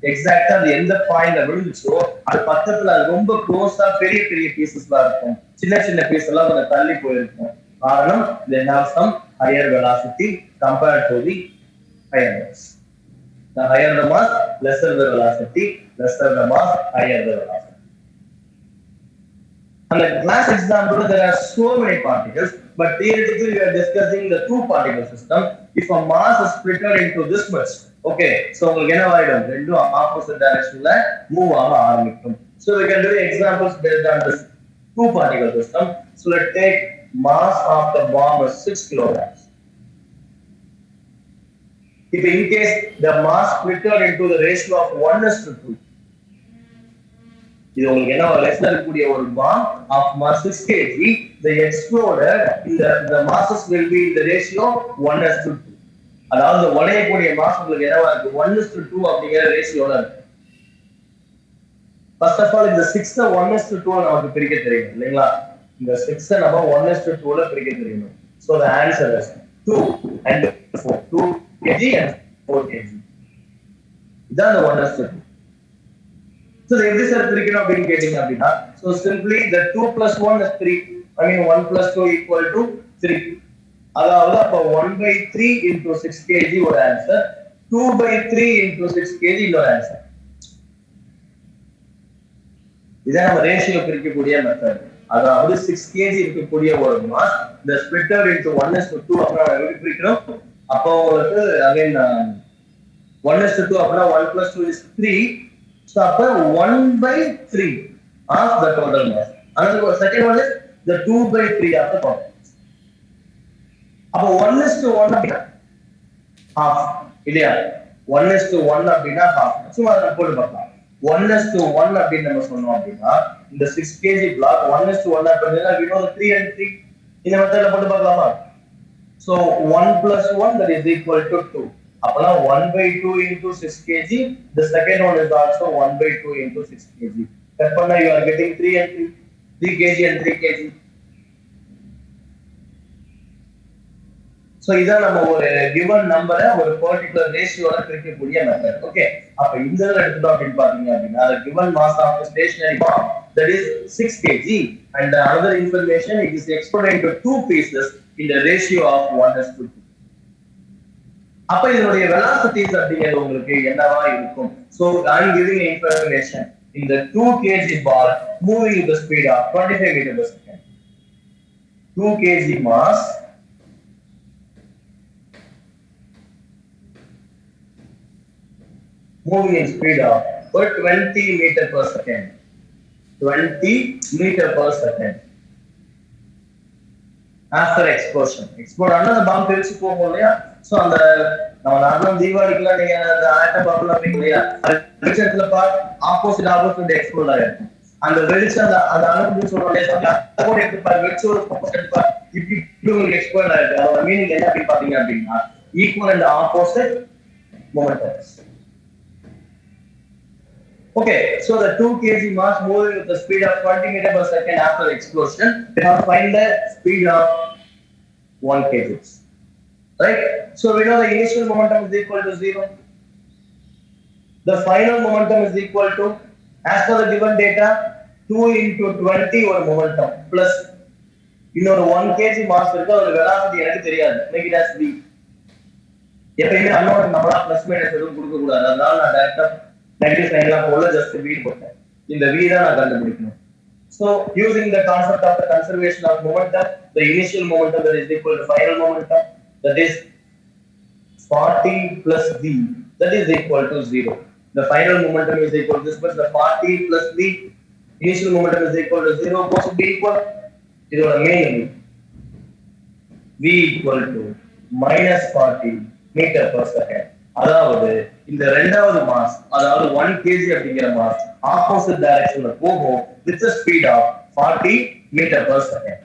எக்ஸாக்ட்டா அது எந்த பாயிண்ட்ல விழுந்துச்சோ அது பக்கத்துல அது ரொம்ப க்ளோஸா பெரிய பெரிய பீசஸ்லாம் இருக்கும் சின்ன சின்ன பீஸ் எல்லாம் கொஞ்சம் தள்ளி போயிருக்கும் காரணம் they have some higher velocity compared to the higher mass the higher the mass lesser the velocity lesser the mass higher the velocity and the glass example there are so many particles but theoretically we are discussing the two particle system if a mass is split into this much okay so உங்களுக்கு என்ன ஆயிடும் ரெண்டும் opposite டைரக்ஷன்ல move ஆக ஆரம்பிக்கும் so we can do examples based on this two particle system so let's take mass of the bomb is 6 kilograms if in case the mass splitted into the ratio of 1:2 இது உங்களுக்கு என்ன லெஸ்ல இருக்கக்கூடிய ஒரு bomb of mass 6 kg the exploded the masses will be in the ratio 1:2 அதாவது உடையக்கூடிய mass உங்களுக்கு என்னவா இருக்கு 1:2 அப்படிங்கிற ரேஷியோல இருக்கு ஃபர்ஸ்ட் ஆஃப் ஆல் இந்த 6 1:2 நமக்கு பிரிக்க தெரியும் இல்லைங்களா இந்த 6 நம்ம 1:2 ல பிரிக்க தெரியும் so the answer is 2 and 4 2 kg and 4 kg இதான் the 1:2 so எப்படி சார் பிரிக்கணும் அப்படின்னு கேட்டிங்க அப்படின்னா so simply the 2 + 1 is 3 I mean 1 + 2 = 3 அதாவது அப்ப 1/3 into 6 kg ஒரு ஆன்சர் 2/3 into 6 kg இன்னொரு ஆன்சர் இதான் நம்ம ரேஷியோ பிரிக்கக்கூடிய மெத்தட் அதாவது 6 kg இருக்கக்கூடிய ஒரு மாஸ் the splitted into 1:2 அப்புறம் எப்படி பிரிக்கணும் அப்போ உங்களுக்கு அகைன் 1:2 அப்படின்னா 1 + 2 is 3 So அப்ப 1/3 of the total mass. Another second one is the 2/3 of the total mass. அப்ப 1:1 அப்படின்னா half இல்லையா? 1:1 அப்படின்னா half. சும்மா அதை போட்டு பார்க்கலாம். 1:1 அப்படின்னு நம்ம சொன்னோம் அப்படின்னா இந்த 6 kg block 1:1 அப்படின்னா we know the 3 and 3 இந்த மெத்தட்ல போட்டு பார்க்கலாமா? So 1 plus 1 that is equal to 2. அப்பனா 1/2 into 6 kg. The second one is also 1/2 into 6 kg. That one you are getting 3 and 3 kg and 3 kg. So இதான் நம்ம ஒரு given number ஒரு particular ratio ல பிரிக்கக்கூடிய method. Okay. அப்ப இந்த எடுத்துட்டோம் அப்படின்னு பாத்தீங்க அப்படின்னா the given mass of the stationary bomb that is 6 kg and the other information it is exploded into two pieces in the ratio of 1:2. அப்ப இதனுடைய velocities அப்படிங்கிறது உங்களுக்கு என்னவா இருக்கும்? So I am giving information in the 2 kg ball moving with the speed of 25 meters per second. 2 kg mass moving in speed of 20 meters per second. 20 meters per second. After explosion. Explode ஆனா அந்த பாம்பு தெரிச்சு போகும் இல்லையா? So அந்த நம்ம நார்மலா தீபாவளிக்குலாம் நீங்க அந்த ஆட்டம் பாம்புலாம் வைப்பீங்க இல்லையா? வெளிச்சத்துல ஆப்போசிட் எக்ஸ்ப்ளோட் ஆகும். அந்த வெளிச்சம் அந்த அணுகுன்னு சொல்றோம் அதோட எடுத்து வெளிச்சோட ஃபோக்கஸ் எடுப்பா இப்படி உங்களுக்கு எக்ஸ்ப்ளோட் ஆயிருக்கு. அதோட மீனிங் என்ன அப்படி பாத்தீங்க அப்படின்னா equal and opposite momentums. Okay, so the 2 kg mass moving with the speed of 20 meters per second after explosion, we have to find the speed of 1 kg. Right? So we know the initial momentum is equal to 0. The final momentum is equal to, as per the given data, 2 into 20 or momentum plus இன்னொரு 1 kg mass இருக்கு அதோட velocity எனக்கு தெரியாது. Make it as v. எப்பவுமே unknown நம்மளா plus minus எதுவும் கொடுக்க கூடாது. அதனால நான் டைரக்டா negative sign எல்லாம் போல just v போட்டேன். இந்த v தான் நான் கண்டுபிடிக்கணும். So using the concept of the conservation of momentum, the initial momentum that is equal to final momentum, that is 40 plus v, that is equal to 0. The final momentum is equal to this plus the 40 plus v, initial momentum is equal to 0, both should be equal. இதோட meaning v equal to minus 40 meter per second. அதாவது இந்த இரண்டாவது mass அதாவது 1 kg அப்படிங்கிற mass opposite டைரக்ஷன்ல போகும் with the speed of 40 meter per second.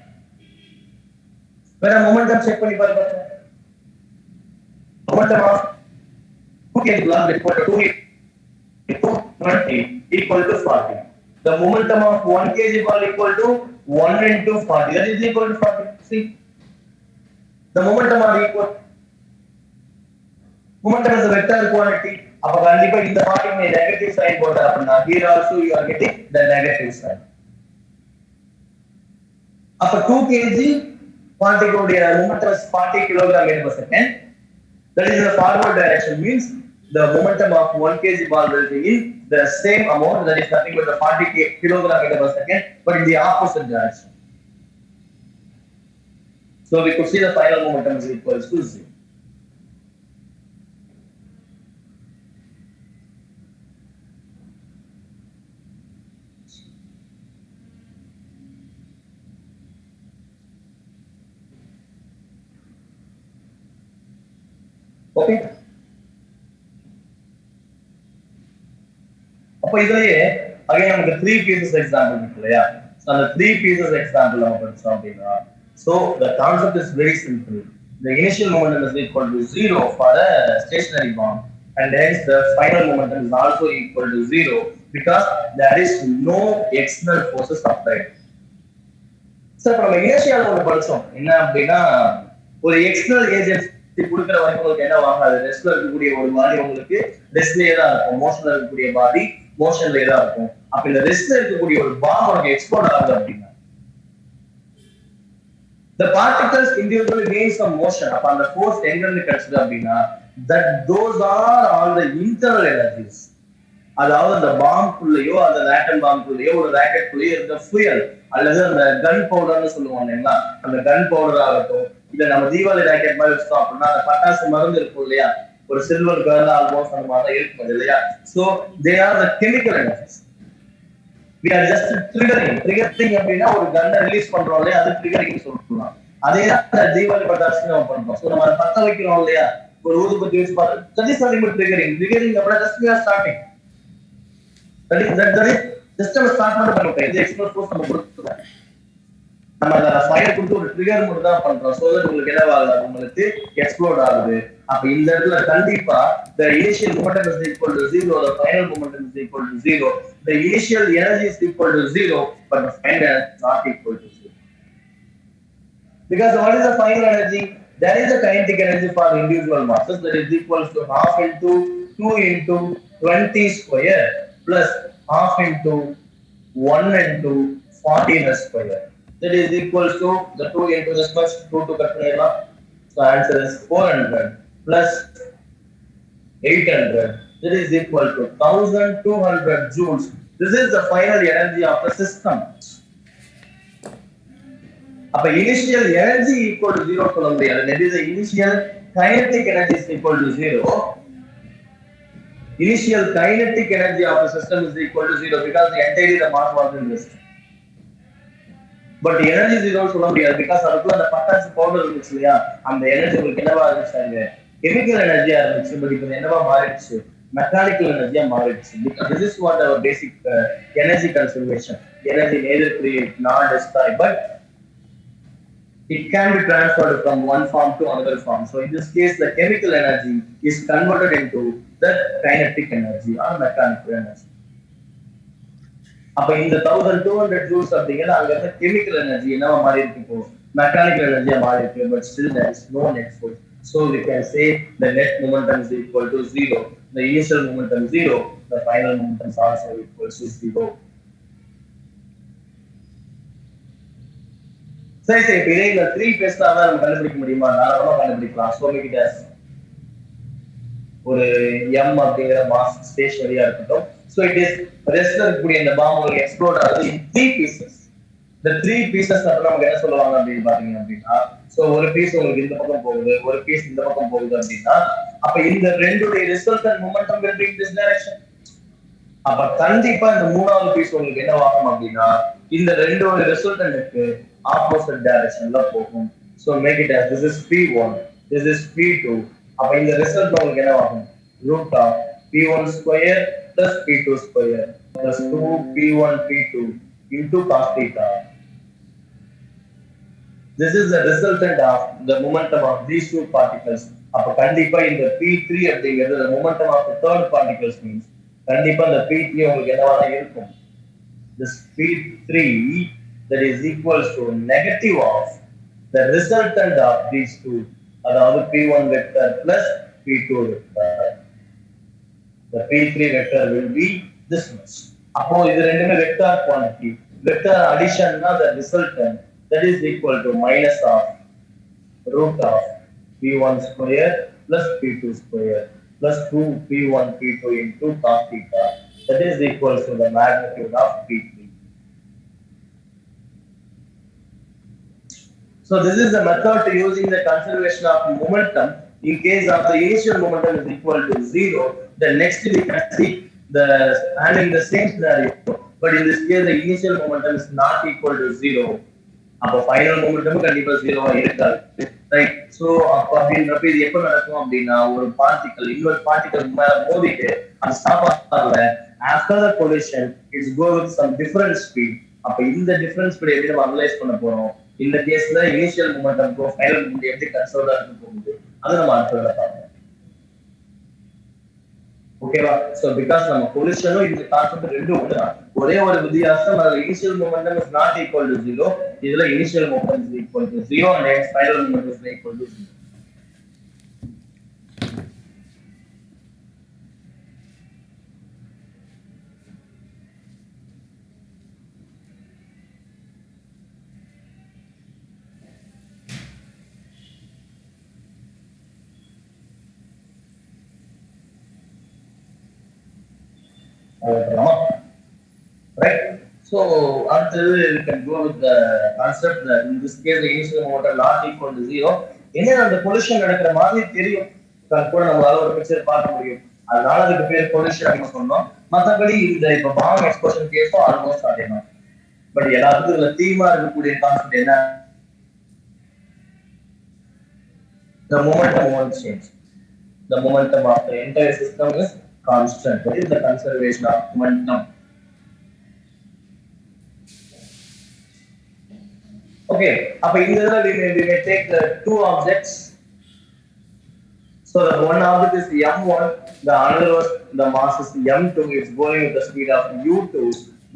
வேற momentum check பண்ணி பாருங்க. Momentum of 2 kg block equal to 2 into 20 equal to 40. The momentum of 1 kg ball equal to 1 into 40. That is equal to 40. See, the momentum are equal. Momentum is a vector quantity. அப்ப கண்டிப்பா இந்த பார்ட்டிக்கு நீ negative sign போட்ட அப்படினா here also you are getting the negative sign. அப்ப 2 kg பார்ட்டிக்கு உடைய momentum is 40 kg per second. That is the forward direction means the momentum of 1 kg ball will be in the same amount, that is nothing but the 40 kg per second, but in the opposite direction. So we could see the final momentum is equal to 0. Okay. அப்ப இதுலயே again நமக்கு 3 pieces example இருக்கு இல்லையா? So அந்த 3 pieces example நம்ம படிச்சோம் அப்படின்னா so the concept is very simple. The initial momentum is equal to 0 for a stationary bomb and hence the final momentum is also equal to 0 because there is no external forces applied. So நம்ம initial ஒன்று படிச்சோம் என்ன அப்படின்னா ஒரு external agency கொடுக்கிற வரைக்கும் உங்களுக்கு என்ன வாங்காது ரெஸ்ட்ல இருக்கக்கூடிய ஒரு பாடி உங்களுக்கு ரெஸ்ட்லயே தான் இருக்கும் மோஷன்ல இருக்கக்கூடிய பாடி மோஷன்லயே தான் இருக்கும் அப்ப இந்த ரெஸ்ட்ல இருக்கக்கூடிய ஒரு பாம் உங்களுக்கு எக்ஸ்ப்ளோட் ஆகுது அப்படின்னா the particles individually gain some motion அப்ப அந்த force எங்க இருந்து கிடைச்சது அப்படின்னா that those are all the internal energies அதாவது அந்த பாம்புக்குள்ளேயோ அந்த ஆட்டம் பாம்புக்குள்ளேயோ ஒரு ராக்கெட் குள்ளேயோ இருந்த fuel அல்லது அந்த கன் பவுடர்னு சொல்லுவாங்க இல்லைங்களா அந்த கன் பவுடர் ஆகட்டும் இதை நம்ம தீபாவளி ராக்கெட் மாதிரி வச்சோம் அப்படின்னா அந்த பட்டாசு மருந்து இருக்கும் இல்லையா ஒரு சில்வர் கலர்ல ஆல்மோஸ்ட் அந்த மாதிரி இருக்கும் இல்லையா? So they are the chemical energies. we are just triggering அப்படின்னா ஒரு கன்னை ரிலீஸ் பண்றோம் இல்லையா, அது ட்ரிகரிங் சொல்லலாம். அதே தான் தீபாவளி பட்டாசு நம்ம பண்றோம். சோ நம்ம பத்த வைக்கிறோம் இல்லையா, ஒரு ஊதுபத்தி வச்சு பார்த்து that is nothing but triggering அப்படின்னா just we are starting. that is just நம்ம ஸ்டார்ட் பண்ணிட்டோம். இது எக்ஸ்பிரஸ் ஃபோர்ஸ் நம்ம கொடுத்துறோம். நம்ம அந்த ஃபயர் கொடுத்து ஒரு ட்ரிகர் மட்டும் தான் பண்றோம். சோ தட் உங்களுக்கு என்ன ஆகுது, உங்களுக்கு எக்ஸ்ப்ளோட் ஆகுது. அப்ப இந்த இடத்துல கண்டிப்பா the initial momentum is equal to 0, the final momentum is equal to 0, the initial energy is equal to 0, but the final energy is not equal to 0. Because what is the final energy? There is a kinetic energy for individual masses that is equal to half into 2 into 20 square plus half into 1 into 14 square. That is equal to the 2 into this much, 2 to cut panniyalam. So answer is 400 plus 800. That is equal to 1200 joules. This is the final energy of the system. அப்ப initial energy equal to 0 சொல்ல முடியாது. That is the initial kinetic energy is equal to 0. Initial kinetic energy of the system is equal to 0 because the entirely the mass was in this. But energy zero சொல்ல முடியாது because அதுக்குள்ள அந்த பட்டாசு powder இருந்துச்சு இல்லையா, அந்த energy உங்களுக்கு என்னவா இருந்துச்சாங்க, கெமிக்கல் எனர்ஜியா இருந்துச்சு. பட் இப்போ என்னவா மாறிடுச்சு, மெக்கானிக்கல் எனர்ஜியா மாறிடுச்சு. Because this is what our basic energy conservation. Energy neither create nor destroy, but it can be transferred from one form to another form. So in this case, the chemical energy is converted into the kinetic energy or mechanical energy. அப்ப இந்த 1200 joules அப்படிங்கிறது அங்க இருந்த chemical energy என்னவா மாறி இருக்கு, இப்போ mechanical எனர்ஜியா மாறி இருக்கு. But still there is no net force. So we can say the net momentum is equal to 0. The initial momentum 0, the final momentum is also equal to 0. சரி சரி, இதே இந்த 3 phase தான் நம்ம கண்டுபிடிக்க முடியுமா? தாராளமா கண்டுபிடிக்கலாம். So make it as ஒரு m அப்படிங்கிற மாஸ் ஸ்டேஷனரியா இருக்கட்டும். So it is ரெஸ்ட்ல இருக்கக்கூடிய இந்த பாம் உங்களுக்கு எக்ஸ்ப்ளோட் ஆகுது in 3 pieces. The 3 pieces அப்ப நமக்கு என்ன சொல்லுவாங்க அப்படின்னு பாத்தீங்க அப்படின்னா, சோ ஒரு பீஸ் உங்களுக்கு இந்த பக்கம் போகுது, ஒரு பீஸ் இந்த பக்கம் போகுது அப்படின்னா, அப்ப இந்த ரெண்டுடைய resultant momentum will be in this direction. அப்ப கண்டிப்பா இந்த மூணாவது பீஸ் உங்களுக்கு என்ன ஆகும் அப்படின்னா, இந்த ரெண்டோட ரிசல்டன்ட்க்கு ஆப்போசிட் டைரக்ஷன்ல போகும். So make it as this is P1, this is P2. அப்ப இந்த ரிசல்ட் உங்களுக்கு என்ன ஆகும், root of P1 square plus P2 square plus 2 P1 P2 into cos theta. This is the resultant of the momentum of these two particles. அப்ப கண்டிப்பா இந்த P3 அப்படிங்கிறது the momentum of the third particles means கண்டிப்பா இந்த P3 உங்களுக்கு என்னவா இருக்கும், this P3 that is equals to negative of the resultant of these two, அதாவது P1 vector plus P2 vector. The P3 vector will be this much. அப்போ இது ரெண்டுமே vector quantity. Vector அடிஷன்னா the resultant that is equal to minus of root of P1 square plus P2 square plus 2 P1 P2 into cos theta. That is equal to the magnitude of P3. So this is the method to using the conservation of momentum. In case of the initial momentum is equal to 0, the next we can see the handling the same scenario. But in this case, the initial momentum is not equal to 0. அப்ப final momentum கண்டிப்பா 0வா இருக்காது, right? So அப்ப அப்படின்றப்ப இது எப்ப நடக்கும் அப்படின்னா, ஒரு பார்ட்டிகல் இன்னொரு பார்ட்டிகல் மேல மோதிட்டு அது ஸ்டாப் ஆகல. After the collision it's go with some different speed. அப்ப இந்த டிஃபரண்ட் ஸ்பீட் எப்படி நம்ம அனலைஸ் பண்ண போறோம், இந்த கேஸ்ல இனிஷியல் மொமெண்டம்க்கும் ஃபைனல் மொமெண்டம் எப்படி கன்சர்வ்டா இருக்க போகுது, அதை நம்ம அடுத்ததுல பார்ப்போம். ஓகேவா? சோ பிகாஸ் நம்ம கொலிஷனும் இந்த கான்செப்ட் ரெண்டும் ஒண்ணுதான், ஒரே ஒரு வித்தியாசம், அதுல initial momentum is not equal to 0, இதுல initial momentum is equal to 0 and hence final momentum is equal to 0. Right? So after we can go with the concept that in this case the initial momentum not equal to 0. என்ன அந்த collision நடக்கிற மாதிரி தெரியும், கூட நம்மளால ஒரு picture பார்க்க முடியும். அதனால அதுக்கு பேர் கொலிஷன் அப்படின்னு சொன்னோம். மத்தபடி இந்த இப்ப பாம் எக்ஸ்போஷன் கேஸும் ஆல்மோஸ்ட் அதே தான். பட் எல்லாத்துக்கும் இதுல தீமா இருக்கக்கூடிய கான்செப்ட் என்ன? The momentum won't change. The momentum of the entire system is constant. That is the conservation of momentum. Okay, அப்ப இந்த இதுல we may take the two objects. So the one object is m1, the another was the mass is m2, it's going with the speed of u2.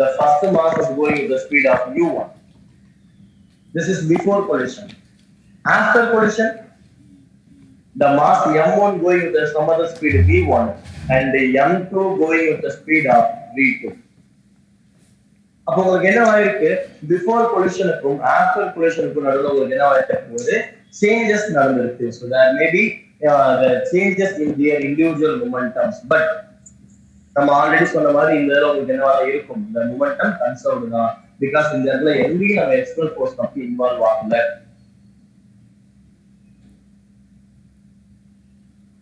The first mass is going with the speed of u1. This is before collision. After collision, the mass m1 going with some other speed v1 and the m2 going with the speed of v2. அப்போ உங்களுக்கு என்ன ஆயிருக்கு? Before கொலிஷனுக்கும் after கொலிஷனுக்கும் நடுவில் உங்களுக்கு என்ன ஆயிருக்கு? Changes நடந்திருக்கு. So there may be the changes in their individual momentums, but நம்ம ஆல்ரெடி சொன்ன மாதிரி இந்த இதுல உங்களுக்கு என்னவா இருக்கும்? இந்த மொமெண்டம் கன்சர்வ்டு தான். பிகாஸ் இந்த இடத்துல எங்கேயும் நம்ம எக்ஸ்டர்னல் ஃபோர்ஸ் பத்தி இன்வால்வ் ஆகல.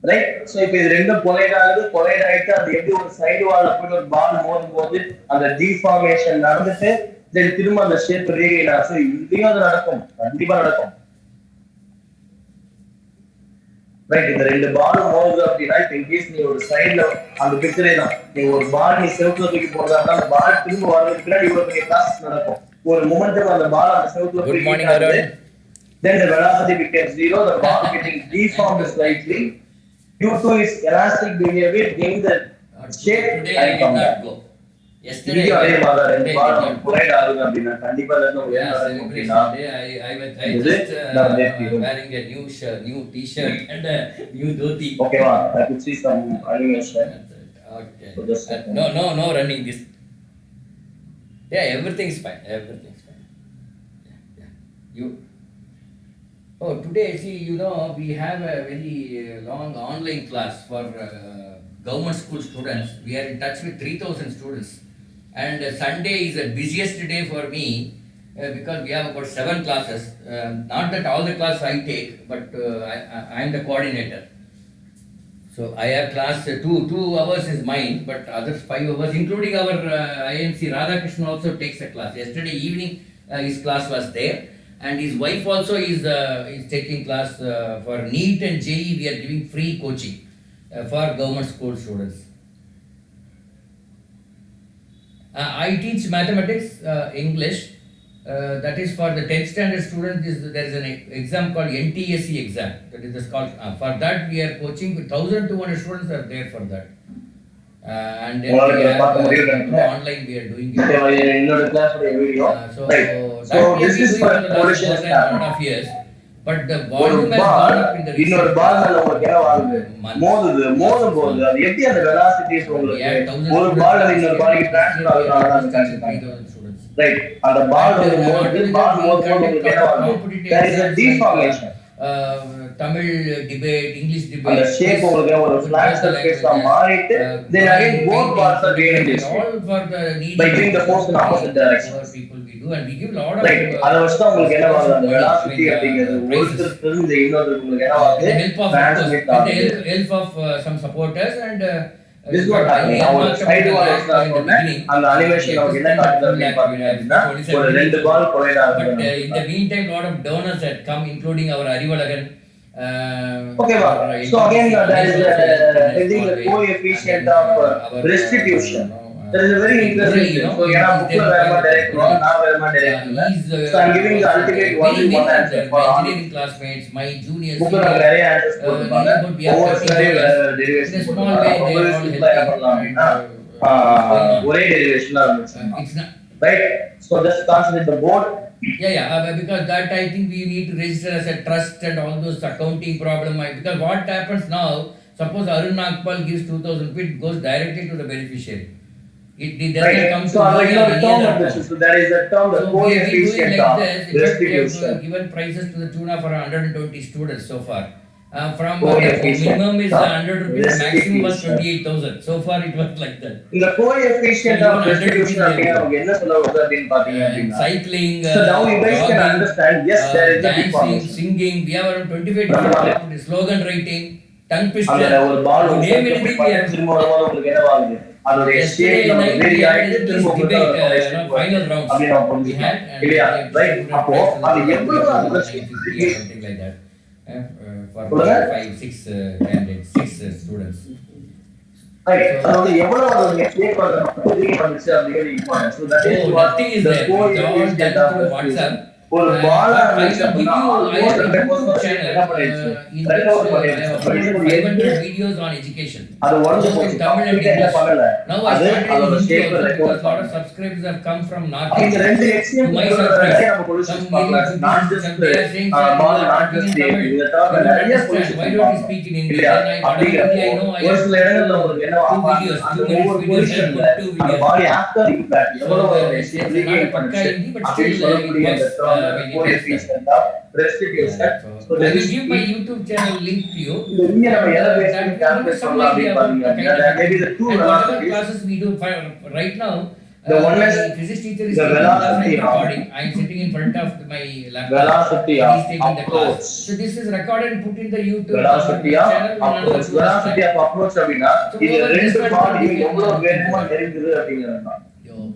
ரைட்? சோ இப்போ இது ரெண்டும் கொலைட் ஆயிட்டு அது எப்படி ஒரு சைடு வால்ல போய் ஒரு பால் மோதும் போது அந்த டிஃபார்மேஷன் நடந்துட்டு தென் திரும்ப அந்த ஷேப் ரீகெயின் ஆச்சு. இங்கேயும் அது நடக்கும், கண்டிப்பா நடக்கும். ரைட்? இந்த ரெண்டு பால் மோதுது அப்படின்னா இப்போ இன்கேஸ் நீ ஒரு சைட்ல அந்த பிக்சரே தான், நீ ஒரு பால் நீ செவுத்துல தூக்கி போடுறதா இருந்தா அந்த பால் திரும்ப வரதுக்கு பின்னாடி இவ்வளவு பெரிய ப்ராசஸ் நடக்கும். ஒரு மொமெண்டம் அந்த பால் அந்த செவுத்துல போய் then the velocity becomes zero, the ball getting deformed slightly. U2 is elastic behavior in the shape and come back. Yesterday அதே மாதிரி ரெண்டு பால் கொலைட் ஆகுது அப்படின்னா கண்டிப்பா நடக்கும். I just wearing a new t-shirt and a new dhoti. Okay, I could see some animation. Okay. So just no running this. Yeah, everything's fine. Yeah. You. Oh, today, see, we have a very long online class for government school students. We are in touch with 3,000 students. And Sunday is the busiest day for me because we have about 7 classes. Not that all the classes I take, but I am the coordinator. So I have class 2 hours is mine, but others 5 hours, including our IMC Radhakrishnan also takes a class. Yesterday evening his class was there. And his wife also is taking class for NEET and JEE. We are giving free coaching for government school students. I teach mathematics, English. That is for the 10th standard students. There is an exam called NTSE exam. That is the scholarship. For that we are coaching. 1,200 students are there for that. And then we have online we are doing it. So this is for collision of years. But the volume has gone up in the இன்னொரு பால் மேல உங்களுக்கு என்ன ஆகுது? மோதும் போது அது எப்படி அந்த வெலாசிட்டிஸ் உங்களுக்கு ஒரு பால் இன்னொரு பாலுக்கு ட்ரான்ஸ்ஃபர் ஆகுது? ரைட்? அந்த பால் மோதும் போது உங்களுக்கு என்ன ஆகுது? there is a deformation. Tamil debate, English debate. அந்த ஷேப் உங்களுக்கு ஒரு flat surface ஆ மாறிட்டு then again both parts are being all for the need by giving the force in opposite direction. People we do and we give lot of அத வச்சு தான் உங்களுக்கு என்ன ஆகுது? அந்த velocity அப்படிங்கிறது ஒருத்தருக்கு இருந்து இன்னொருத்தருக்கு உங்களுக்கு என்ன ஆகுது? Transmit ஆகுது. Help of some supporters and this is what happening. our side wall is அந்த animation நமக்கு என்ன காட்டுது அப்படின்னா ஒரு ரெண்டு பால் கொலைட் ஆகுது. But in the meantime lot of donors had come including our Arivalagan. Okay, so again there is the coefficient of restitution. There is a very interesting thing. So ஏனா bookல வேறமா direct பண்ணோம், நான் வேறமா டைரக்ட் இல்ல. So I'm giving the ultimate one answer for engineering classmates, my juniors. bookல நிறைய answers போட்டுருப்பாங்க. ஒவ்வொரு derivation small way they all help. ஒரே டெரிவேஷன்ல இருந்துச்சு. Right? So just consider the board. Yeah, because that I think we need to register as a trust and all those accounting problem. Because what happens now, suppose Arun Nagpal gives 2,000 feet, goes directly to the beneficiary. It doesn't come to any other term. So there is a term, the coefficient of restitution. Given prices to the tune of around 120 students so far. From minimum is 100 rupees, maximum was 28,000. So far it was like that. In the coefficient of restitution, என்ன சொல்ல வருது அப்படினு பாத்தீங்க அப்படினா cycling, so now you guys can understand, yes, there is a dancing, singing. We have around 25 different slogan writing. tongue twister. அந்த ஒரு பால் You name anything we have. திரும்ப வரும்போது உங்களுக்கு என்ன ஆகுது அதோட Yesterday state night very we had ஆயிட்டு this திரும்ப debate, உங்களுக்கு final rounds. அப்படி நான் We புரிஞ்சுக்கிறேன் had and இல்லையா we had ரைட் different அப்போ places அது like எவ்வளவு அந்த 950 or something like that. For சொல்லுங்க. 5, 6 candidates, 6 students. ரைட் அதாவது எவ்வளவு அதோட ஸ்டேட் வந்துச்சு அப்படிங்கிறது important so that is Oh, what nothing is the there. core It's all is done through WhatsApp. ஒரு பாலா I இருந்துச்சு will give அப்படின்னா you I have a YouTube என்ன channel பண்ணிடுச்சு in which record I have uploaded பண்ணிடுச்சு 500 videos on education. அது உடஞ்சு Both போச்சு in Tamil and கம்ப்ளீட்டா என்ன English. பண்ணல Now I அது started in அதோட Hindi state also because record a lot of subscribers have come from North இந்த India. ரெண்டு To எக்ஸ்ட்ரீம் my நிறைய surprise, நம்ம பொலிஷன்ஸ் some பார்க்கலாம் areas not some just they are saying sir, you ball are not talking in just Tamil. இத You தவிர don't நிறைய understand. பொலிஷன்ஸ் Why don't you speak in English? இல்லையா Then I அப்படி Hindi I know I ஒரு have சில இடங்கள்ல உங்களுக்கு என்ன two videos, அந்த 2 minutes ஒவ்வொரு videos and பொசிஷன்ல put 2 அந்த videos. பாடி ஆஃப்டர் இம்பாக்ட் எவ்வளவு It's not a pakka Hindi, but அப்படி still சொல்லக்கூடிய it அந்த was term coefficient of restitution so I that will is give my YouTube channel link to you. இங்க நம்ம எதை பேசி That will give calculate some பண்ணலாம் idea அப்படி about the பாத்தீங்கன்னா kind of maybe the two and whatever velocities classes we do right now. The one is my physics teacher is the taking class velocity and of- recording. I am sitting in front of my laptop. velocity and of he's taking the class. approach. So this is recorded and put in the YouTube velocity of channel. approach velocity of approach அப்படினா So இது over ரெண்டு this body one, எவ்வளவு வேகமா நெருங்குது அப்படிங்கறதுதான்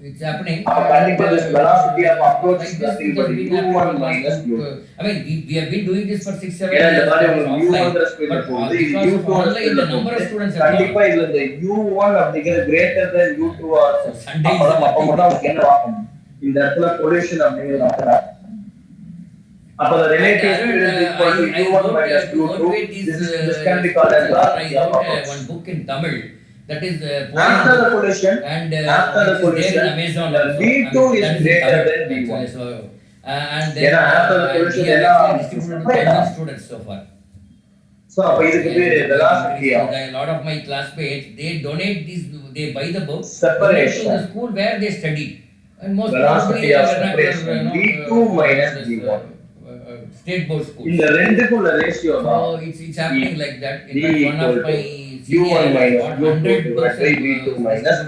It's happening. அப்ப கண்டிப்பா this velocity of approach Like is this, nothing it but has been u1 happening minus last u2. I mean, we have been doing this for 6-7 ஏன்னா இந்த years மாதிரி உங்களுக்கு offline. u1 ஸ்பீட்ல But போகுது இது because of u2 online, the number of students have கண்டிப்பா இதுல இந்த u1 அப்படிங்கிறது greater than u2 ஆ இருக்கும் Sunday is அப்ப மட்டும் நமக்கு என்ன ஆகும் இந்த இடத்துல collision அப்படிங்கிறது நடக்கும் அப்ப the relative speed is equal to u1 minus u2 this can be called as velocity I of wrote approach. one book in Tamil that is After the collision, and after the it is there collision, in Amazon the also. V2 I mean, is that in greater Tamil, than V1. actually. So, and then Yeah, after the collision, we have yeah. actually distributed to 1000 students so far. So அப்ப இதுக்கு பேரு velocity of A lot of my classmates, they donate these, they buy the books, Separation. donate to the school where they study. And most Velocity probably of they are not, separation. V2 minus V1. State board schools. இந்த ரெண்டுக்குள்ள ratio தான் So it's happening like that. In V fact, one of equal my to u1 minus u2 divided by v2 minus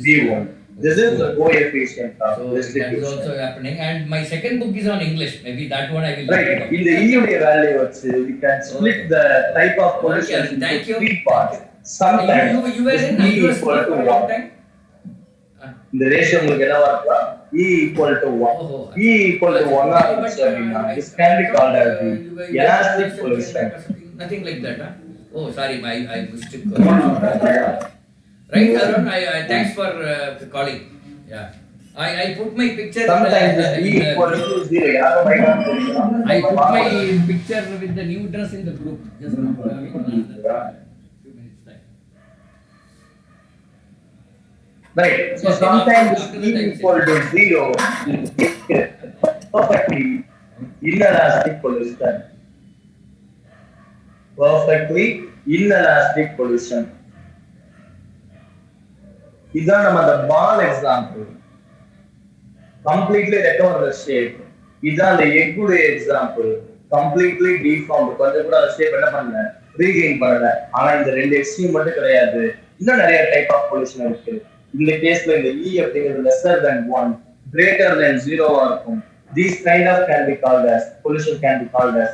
v1. This is the coefficient of So that is distribution. also happening. And my second book is on English. Maybe that one I will. Right. In the E உடைய value வச்சு we can split the type of collision Okay, thank into you. three parts. Sometimes You were in E US equal to for a long 1. time. இந்த ratio உங்களுக்கு என்னவா இருக்கா E equal to 1. Oh. E equal to 1 ஆ இருந்துச்சு அப்படின்னா this can be called as the elastic collision. Nothing like that, huh? Oh, sorry, I mistook. Right, Arun, I thanks for calling. Yeah. I put my picture. Sometimes this E equal to 0. யாரோ minus பண்ணிக்கலாம். I put my picture with the new dress in the group. Just now. Few minutes time. Right. So sometimes this E equal to 0 is perfectly inelastic collision. Perfectly inelastic collision. இதான் நம்ம அந்த ball example completely recover the shape. இதான் அந்த எக்குடைய example completely deformed கொஞ்சம் கூட அந்த shape என்ன பண்ணல ரீகெயின் பண்ணல. ஆனா இந்த ரெண்டு எக்ஸ்ட்ரீம் மட்டும் கிடையாது, இன்னும் நிறைய டைப் ஆஃப் பொல்யூஷன் இருக்கு. இந்த கேஸ்ல இந்த E அப்படிங்கிறது lesser than 1 greater than 0 ஆ இருக்கும். These kind of can be called as pollution can be called as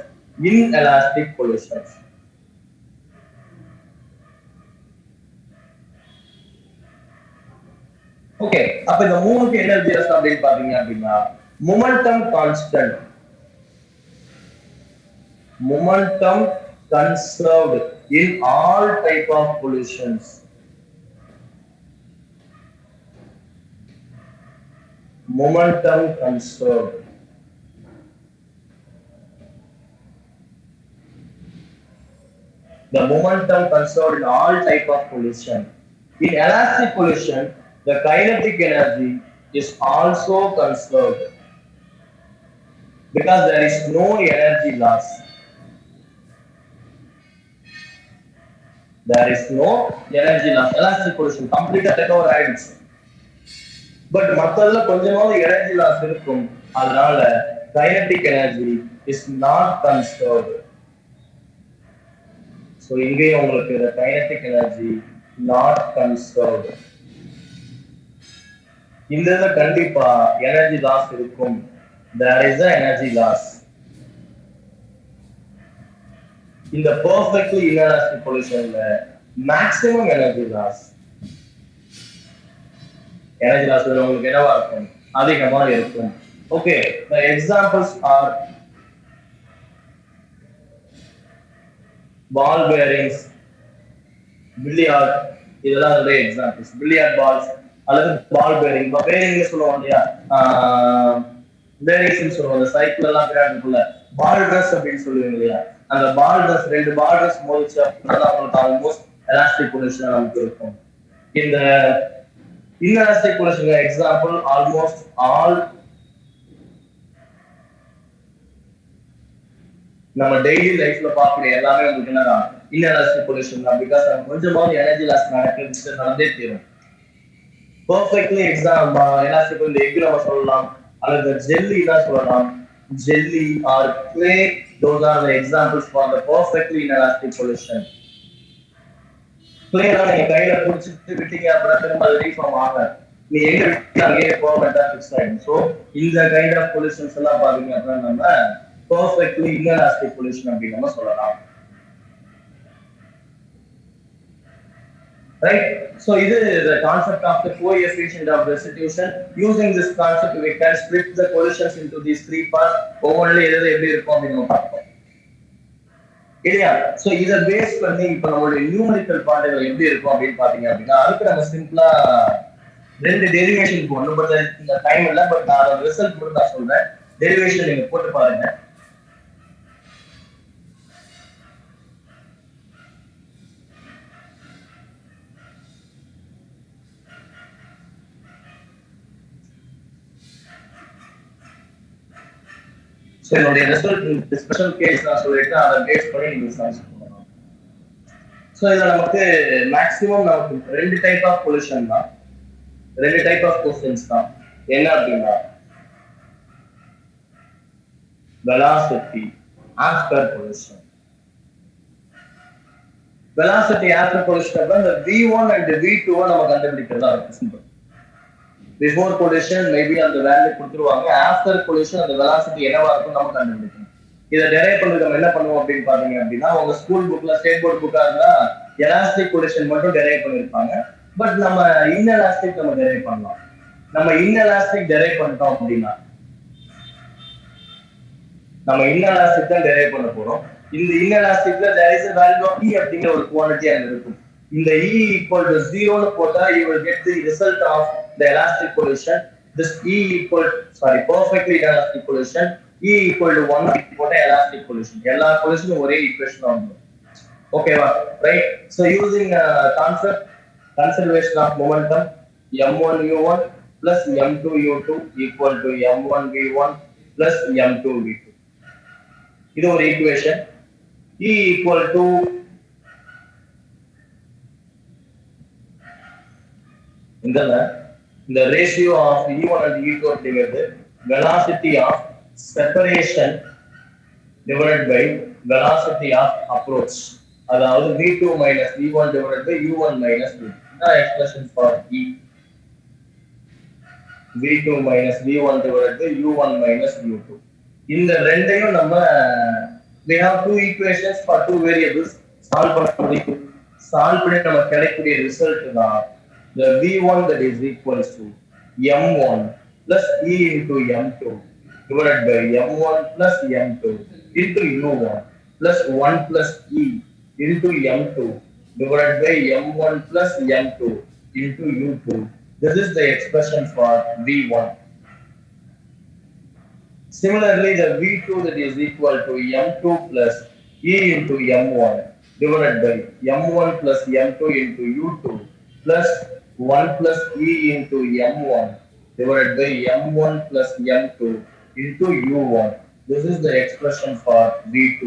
inelastic pollutions. Okay, அப்ப இந்த மூணுக்கு என்ன வித்தியாசம் அப்படின்னு பாத்தீங்க அப்படின்னா momentum constant, momentum conserved in all type of pollutions. Momentum conserved. The momentum conserved in all type of pollution. In elastic pollution, the kinetic energy is also conserved because there is no energy loss. There is no energy loss. Elastic pollution completely recover ஆயிடுச்சு. But மத்ததுல கொஞ்சமாவது energy loss இருக்கும். அதனால kinetic energy is not conserved. So இங்கேயும் உங்களுக்கு இந்த kinetic energy not conserved. இந்த இதுல கண்டிப்பா எனர்ஜி லாஸ் இருக்கும். There is a energy loss. இந்த perfectly inelastic collisionல maximum energy loss உங்களுக்கு என்னவா இருக்கும்? அதிகமா இருக்கும். Okay, the examples are ball bearings, billiard, இதெல்லாம் நிறைய எக்ஸாம்பிள்ஸ். billiard balls அல்லது ball bearing. bearing சொல்லுவோம் இல்லையா, bearings சொல்லுவாங்க. சைக்கிள் எல்லாம் பின்னாடிக்குள்ள பால் ட்ரெஸ் அப்படின்னு சொல்லுவீங்க இல்லையா, அந்த பால் ட்ரெஸ், ரெண்டு பால் ட்ரெஸ் மோதிச்சு அப்படின்னா உங்களுக்கு ஆல்மோஸ்ட் எலாஸ்டிக் பொசிஷன் நமக்கு இருக்கும். இந்த inelastic collision example almost all நம்ம டெய்லி லைஃப்ல பார்க்கக்கூடிய எல்லாமே உங்களுக்கு என்னன்னா inelastic collision தான். பிகாஸ் நம்ம கொஞ்சமாவது எனர்ஜி லாஸ் நடந்தே தீரும். பர்ஃபெக்ட்லி எலாஸ்டிக் இந்த எக் நம்ம சொல்லலாம், அல்லது ஜெல்லி தான் சொல்லலாம். Jelly or clay, those are the examples for the perfectly inelastic collision. கிளியரா நீங்க கையில புடிச்சிட்டு விட்டீங்க அப்படின்னா திரும்ப அது ரீஃபார்ம் ஆகாது. நீ எங்க விட்டீங்க அங்கேயே பெர்மனண்டா ஃபிக்ஸ் ஆயிடும். ஸோ இந்த கைண்ட் ஆஃப் பொல்யூஷன்ஸ் எல்லாம் பாத்தீங்க அப்படின்னா நம்ம பர்ஃபெக்ட்லி இன்எலாஸ்டிக் பொல்யூஷன் அப்படின்னு நம்ம சொல்லலாம். Right? So இது the concept of the coefficient of restitution. Using this concept we can split the collisions into these three parts. ஒவ்வொன்றிலும் எது எப்படி இருக்கும் அப்படின்னு நம்ம பார்ப்போம் இல்லையா. சோ இத பேஸ் பண்ணி இப்ப நம்மளுடைய நியூமரிக்கல் பாடங்கள் எப்படி இருக்கும் அப்படின்னு பாத்தீங்க அப்படின்னா, அதுக்கு நம்ம சிம்பிளா ரெண்டு டெரிவேஷன் போடணும். பட் இந்த டைம் இல்ல, பட் நான் அதோட ரிசல்ட் மட்டும் நான் சொல்றேன். டெரிவேஷன் நீங்க போட்டு பாருங்க. என்னுடைய ரிசல்ட் ஸ்பெஷல் கேஸ் நான் சொல்லிட்டு அதை பேஸ் பண்ணி நீங்க சர்ச் பண்ணலாம். ஸோ இதுல நமக்கு மேக்ஸிமம் நமக்கு ரெண்டு டைப் ஆஃப் பொல்யூஷன் தான், ரெண்டு டைப் ஆஃப் கொஸ்டின்ஸ் தான். என்ன அப்படின்னா velocity after pollution. Velocity after pollution அப்ப இந்த V1 அண்ட் V2 நம்ம கண்டுபிடிக்கிறதா இருக்கு. சிம்பிள். பிஃபோர் பொல்யூஷன் மேபி அந்த வேல்யூ கொடுத்துருவாங்க, ஆஃப்டர் பொல்யூஷன் அந்த வெலாசிட்டி என்னவா இருக்கும் நம்ம கண்டுபிடிக்கணும். இதை டெரைவ் பண்ணுறது நம்ம என்ன பண்ணுவோம் அப்படின்னு பாத்தீங்க அப்படின்னா, உங்க ஸ்கூல் புக்ல ஸ்டேட் போர்ட் புக்கா இருந்தா எலாஸ்டிக் பொல்யூஷன் மட்டும் டெரைவ் பண்ணிருப்பாங்க. பட் நம்ம இன்எலாஸ்டிக் நம்ம டெரைவ் பண்ணலாம். நம்ம இன்எலாஸ்டிக் டெரைவ் பண்ணிட்டோம் அப்படின்னா நம்ம இன்எலாஸ்டிக் தான் டெரைவ் பண்ண போறோம். இந்த இன்எலாஸ்டிக்ல there is a value of E அப்படிங்கிற ஒரு குவாண்டிட்டி அங்க இருக்கும். இந்த E equal to 0 னு போட்டா you will get the result of the elastic pollution. This E equal, perfectly inelastic pollution, E equal to 1 போட்டா elastic pollution. எல்லா pollution ஒரே ஈக்குவேஷன் ஆகும். ஓகேவா? Right. So using concept conservation of momentum, m1u1 plus m2u2 equal to m1v1 plus m2v2. இது ஒரு equation. E equal to the ratio of E1 and E2 அப்படிங்கிறது velocity of separation divided by velocity of approach. அதாவது V2 minus V1 divided by U1 minus V2. The expression for E. V2 minus V1 divided by U1 minus U2. இந்த ரெண்டையும் நம்ம we have two equations for two variables. solve பண்ண முடியும். solve பண்ணி நம்ம கிடைக்கக்கூடிய result தான் the V1 that is equals to M1 plus E into M2 divided by M1 plus M2 into U1 plus 1 plus E into M2 divided by M1 plus M2 into U2. This is the expression for V1. Similarly, the V2 that is equal to M2 plus E into M1 divided by M1 plus M2 into U2 plus 1 plus E into M1 divided by M1 plus M2 into U1. This is the expression for V2.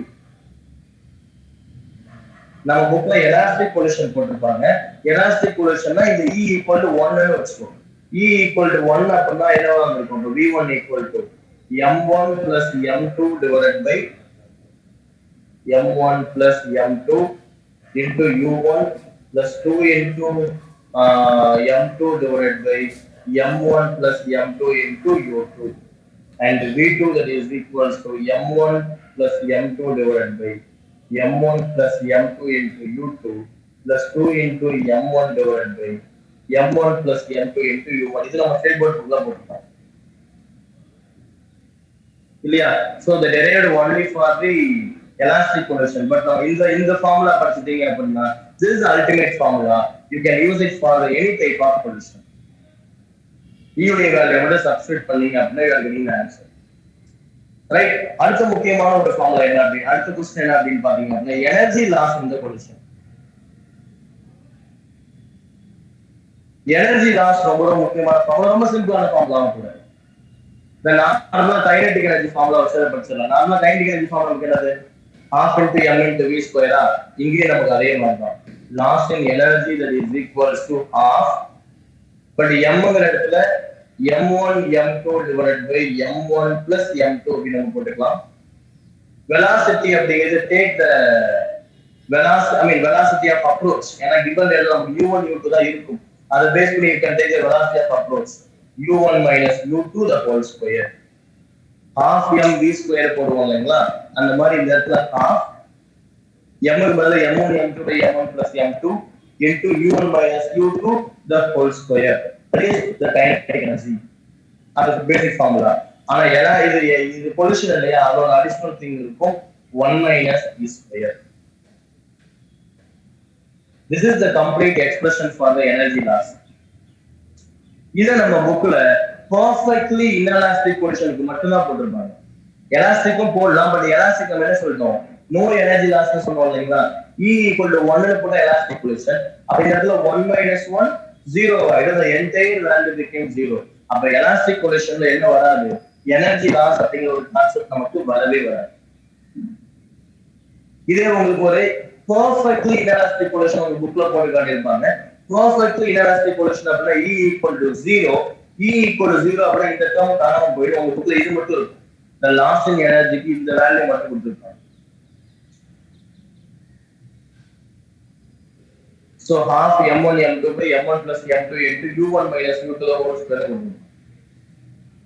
நம்ம புக்ல elastic pollution போட்டிருப்பாங்க. elastic pollutionனா இந்த E equal to 1 ன்னு வச்சுக்கோ. E equal to 1 அப்படின்னா என்னவா இருக்கும்? V1 equal to M1 plus M2 divided by M1 plus M2 into U1 plus 2 into M2 divided by M1 plus M2 into U2, and V2 that is equals to M1 plus M2 divided by m1 plus m2 into u2 plus 2 into m1 divided by m1 plus m2 into u1. இது நம்ம state board உள்ள போட்டுட்டோம் இல்லையா? so the derived only for the elastic collision, but now இந்த formula படிச்சிட்டீங்க அப்படின்னா this is the ultimate formula, you can use it for any type of collision. E உடைய value மட்டும் substitute பண்ணீங்க அப்படின்னா you are getting the answer. Right. அடுத்த முக்கியமான ஒரு formula என்ன அப்படின்னு அடுத்த क्वेश्चन என்ன அப்படின்னு பாத்தீங்க அப்படின்னா எனர்ஜி லாஸ் இந்த collision. எனர்ஜி லாஸ் ரொம்ப முக்கியமான ஃபார்முலா, ரொம்ப சிம்பிளான ஃபார்முலா கூட. நார்மலா கைனடிக் எனர்ஜி ஃபார்முலா வச்சு படிச்சிடலாம். நார்மலா கைனடிக் எனர்ஜி ஃபார்முலா நமக்கு என்னது? half into m into v square. இங்கே நமக்கு அதே மாதிரி தான். Loss in energy that is equals to half, but mங்கிற இடத்துல m1 m2 divided by m1 plus m2 அப்படின்னு நம்ம போட்டுக்கலாம். velocity அப்படிங்கிறது take the velocity of approach. ஏன்னா given எல்லாம் u1 u2 தான் இருக்கும். அதை பேஸ் பண்ணி you can take the velocity of approach u1 minus u2 the whole square. half m v square போடுவோம் இல்லைங்களா? அந்த மாதிரி இந்த இடத்துல half m க்கு பதிலா m1 m2 by m1 plus m2 into u1 minus u2 the whole square. That is the kinetic energy. அது பேசிக் formula. ஆனா ஏன்னா இது பொல்யூஷன் இல்லையா, அதோட அடிஷனல் திங் இருக்கும் 1 minus v square. This is the complete expression for the energy loss. இத நம்ம புக்ல perfectly inelastic பொல்யூஷனுக்கு மட்டும் தான் போட்டுருப்பாங்க. எலாஸ்டிக்கும் போடலாம், பட் எலாஸ்டிக் நம்ம என்ன சொல்றோம்? நோ எனர்ஜி லாஸ்னு சொல்றோம் இல்லைங்களா? E equal to 1 னு போட்டா எலாஸ்டிக் பொல்யூஷன். அப்ப இந்த இடத்துல 1 minus 1 0 ஆயிடும். the entire value became 0. அப்ப எலாஸ்டிக் பொல்யூஷன்ல என்ன வராது? எனர்ஜி லாஸ் அப்படிங்கிற ஒரு கான்செப்ட் நமக்கு வரவே வராது. இதே உங்களுக்கு ஒரு perfectly inelastic pollution உங்க புக்ல போட்டு காட்டியிருப்பாங்க. perfectly inelastic pollution அப்படின்னா E equal to 0. E equal to 0 அப்படின்னா இந்த டேர்ம் காணாம போயிடும். உங்க புக்ல இது மட்டும் இருக்கும். the loss in energy க்கு இந்த வேல்யூ மட்டும் கொடுத்திருப்பாங்க. so half m1 m2 by m1 plus m2 into u1 minus u2 the whole square.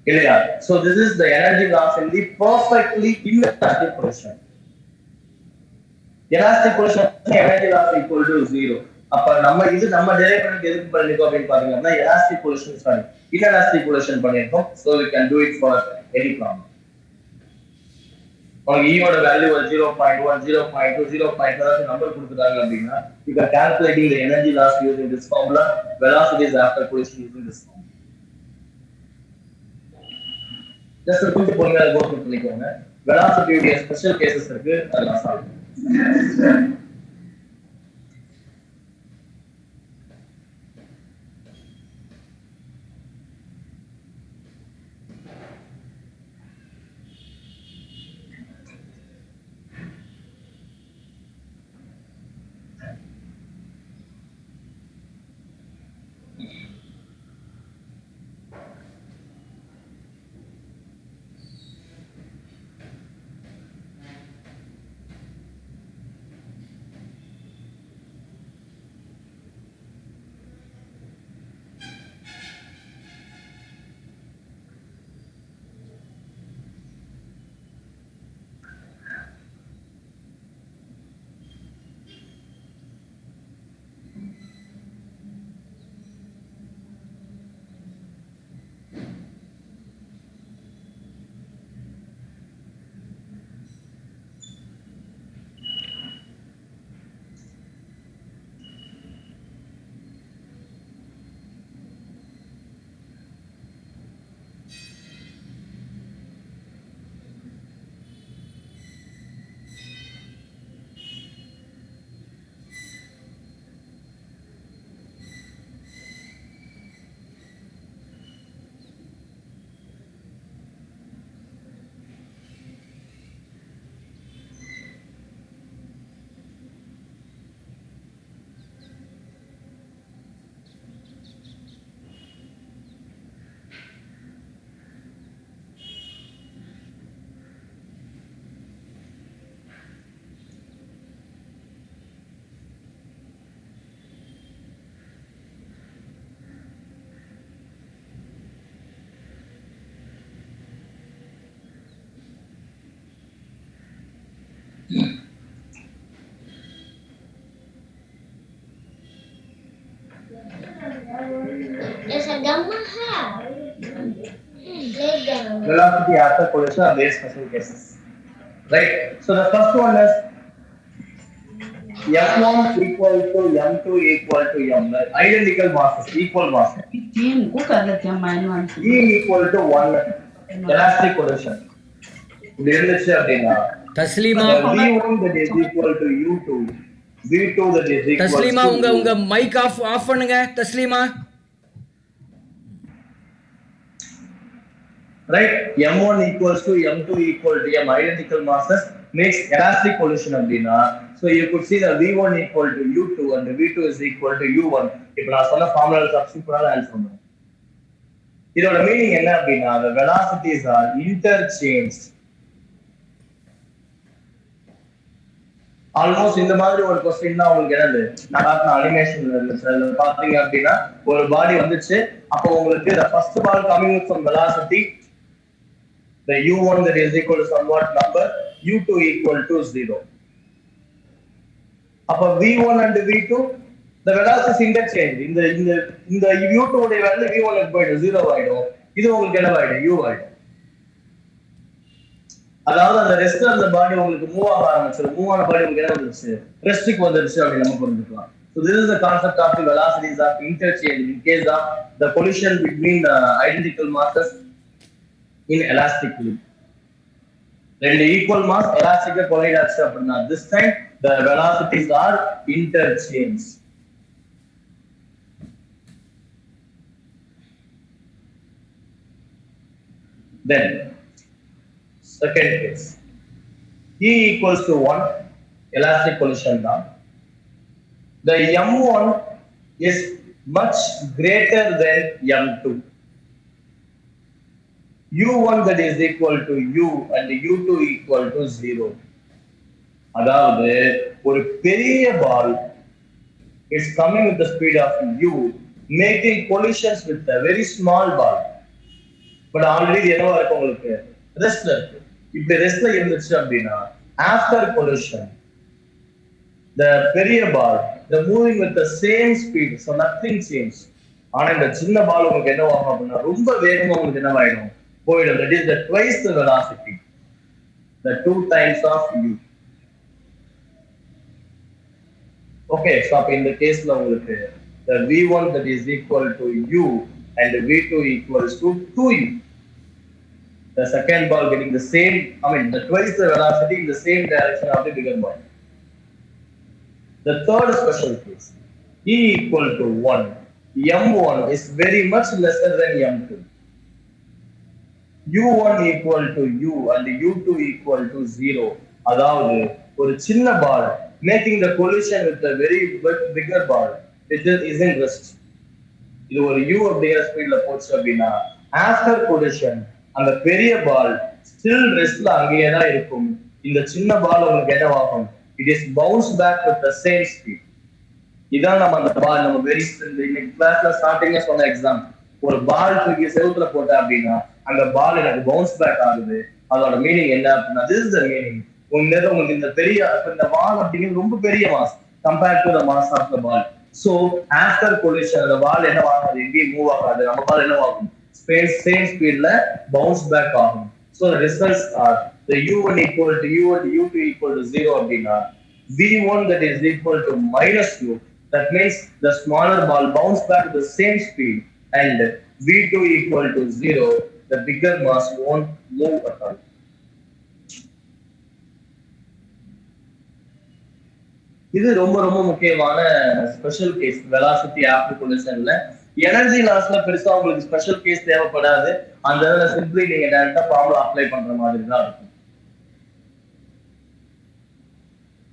இல்லையா? so this is the energy loss in the perfectly inelastic pollution. elastic pollution energy loss equal to 0. அப்ப நம்ம derive பண்ணி எதுக்கு பண்ணிருக்கோம் அப்படின்னு பாத்தீங்கன்னா elastic pollution sorry inelastic pollution பண்ணிருக்கோம். so we can do it for any problem. உங்களுக்கு E ஓட வேல்யூ 0.1 0.2 0.2 நம்பர் கொடுத்துட்டாங்க அப்படின்னா you can calculating the energy loss using this formula, velocities after pollution using this formula. just கொஞ்சம் பொறுமையா go through பண்ணிக்கோங்க. velocity உடைய special cases இருக்கு, அதெல்லாம் solve There's a gamma here. Playground. Velocity after collision are very special cases. Right? So the first one is M1 equal to M2 equal to M. Identical masses, equal masses. E equal to 1. Elastic collision. இப்படி இருந்துச்சு அப்படின்னா Taslima V1 that is equal to U2, V2 that is equal Taslima to உங்க mic off பண்ணுங்க Taslima. right. M1 equals to M2 equal to M, identical masses makes elastic collision அப்படின்னா so you could see the V1 equal to U2 and V2 is equal to U1. இப்போ நான் சொன்ன formula substitute பண்ணாத answer பண்ணுங்க. இதோட meaning என்ன அப்படின்னா the velocities are interchanged. Almost இந்த மாதிரி ஒரு क्वेश्चन தான் உங்களுக்கு என்னது நான் பார்த்த அனிமேஷன்ல பாத்தீங்க அப்படின்னா ஒரு பாடி வந்துச்சு அப்போ உங்களுக்கு the first ball coming with some velocity the u1 that is equal to somewhat number u2 equal to 0. அப்ப v1 and v2 the velocity is interchange. இந்த u2 உடைய வேல்யூ v1 க்கு போய்டும் 0 ஆயிடும். இது உங்களுக்கு என்ன ஆயிடும் u ஆயிடும். அதாவது அந்த ரெஸ்ட் ஆஃப் தி பாடி உங்களுக்கு மூவ் ஆக ஆரம்பிச்சிடும். மூவ் ஆன பாடி உங்களுக்கு என்ன வந்துருச்சு ரெஸ்ட்க்கு வந்துருச்சு அப்படி நம்ம புரிஞ்சுக்கலாம். So this is the concept of the velocities of interchange in case of the collision between the identical masses in elastic loop. ரெண்டு equal mass elastic collide ஆச்சு அப்படின்னா this time the velocities are interchanged. Then second case E equals to 1 elastic collision now. The M1 is much greater than M2. U1 that is equal to U and U2 equal to 0. அதாவது ஒரு பெரிய ball is coming with the speed of U making collisions with a very small ball. But already என்னவா இருக்கு உங்களுக்கு ரெஸ்ட்ல இருக்கு. இப்படி ரெஸ்ட்ல இருந்துச்சு அப்படின்னா after collision the பெரிய ball the moving with the same speed so nothing changed. ஆனா இந்த சின்ன பால் உங்களுக்கு என்ன ஆகும் அப்படின்னா ரொம்ப வேகமா உங்களுக்கு என்ன ஆயிடும் போயிடும். That is the twice the velocity, the 2 times of u. Okay, so அப்ப இந்த கேஸ்ல உங்களுக்கு the v1 that is equal to u and v2 equals to 2u. The second ball getting the same, the twice the velocity in the same direction of the bigger ball. The third special case, E equal to 1, M1 is very much lesser than M2. U1 equal to U and U2 equal to 0. அதாவது ஒரு சின்ன ball making the collision with a very bigger ball which is in rest. இது ஒரு U அப்படிங்கிற ஸ்பீட்ல போச்சு அப்படின்னா after collision அந்த பெரிய பால் ஸ்டில் ரெஸ்ட்ல அங்கேயே தான் இருக்கும். இந்த சின்ன பால் உங்களுக்கு என்ன ஆகும் it is bounce back with the same speed. இதான் நம்ம அந்த பால் நம்ம வெரி இன்னைக்கு கிளாஸ்ல ஸ்டார்டிங்ல சொன்ன எக்ஸாம் ஒரு பால் தூக்கி செவுத்துல போட்ட அப்படின்னா அந்த பால் எனக்கு பவுன்ஸ் பேக் ஆகுது. அதோட மீனிங் என்ன அப்படின்னா this is the meaning. உங்களுக்கு இந்த பெரிய இந்த பால் அப்படிங்கிறது ரொம்ப பெரிய mass compared to the mass of the ball. So after collision அந்த பால் என்ன ஆகாது எங்கேயும் மூவ் ஆகாது. நம்ம பால் என்ன ஆகும் same speed la bounce back ஆகும். So the results are the u1 equal to u and u2 equal to 0 அப்படின்னா v1 that is equal to minus u. That means the smaller ball bounce back to the same speed and v2 equal to 0. The bigger mass won't move at all. இது ரொம்ப ரொம்ப முக்கியமான special case velocity after கொலிஷன்ல. Energy லாஸ்ல பெருசா உங்களுக்கு special case தேவைப்படாது. அந்த இதுல சிம்பிளி நீங்க டைரக்டா ஃபார்முலா அப்ளை பண்ற மாதிரி தான் இருக்கும்.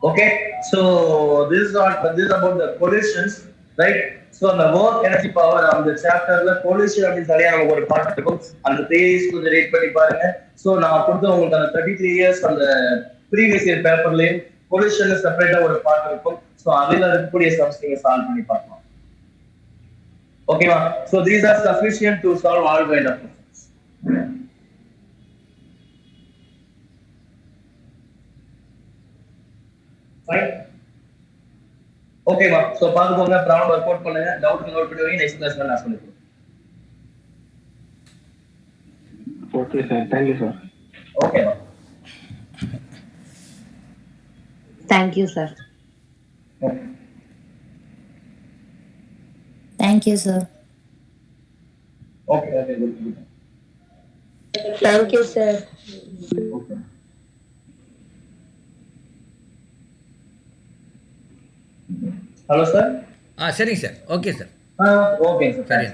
Okay, so this is about the collisions, right? So the work energy power அந்த சாப்டர்ல collision அப்படி சரியா நமக்கு ஒரு பார்ட் இருக்கும். அந்த தேரிஸ் கொஞ்சம் ரீட் பண்ணி பாருங்க. சோ நான் கொடுத்த உங்களுக்கு அந்த 33 இயர்ஸ் அந்த ப்ரீவியஸ் இயர் பேப்பர்லயும் collision செப்பரேட்டா ஒரு பார்ட் இருக்கும். சோ அதுல இருக்கக்கூடிய சம்ஸ் நீங்க சால்வ் பண்ணி பார்க்கலாம். Okay, ma. So these are sufficient to solve all kind of questions. Fine. Okay, ma. So பாத்துக்கோங்க, ப்ராப்ளம் ஒர்க் அவுட் பண்ணுங்க. டவுட் நோட் பண்ணி வைங்க. நெக்ஸ்ட் கிளாஸ்ல நான் சொல்லிக்கிறேன். Okay, sir. Thank you, sir. ஓகேவா? Thank you, sir. Thank you, sir. Okay okay good. Thank you, sir. Okay. Hello sir. சரிங்க sir. Okay sir. Okay sir. சரி.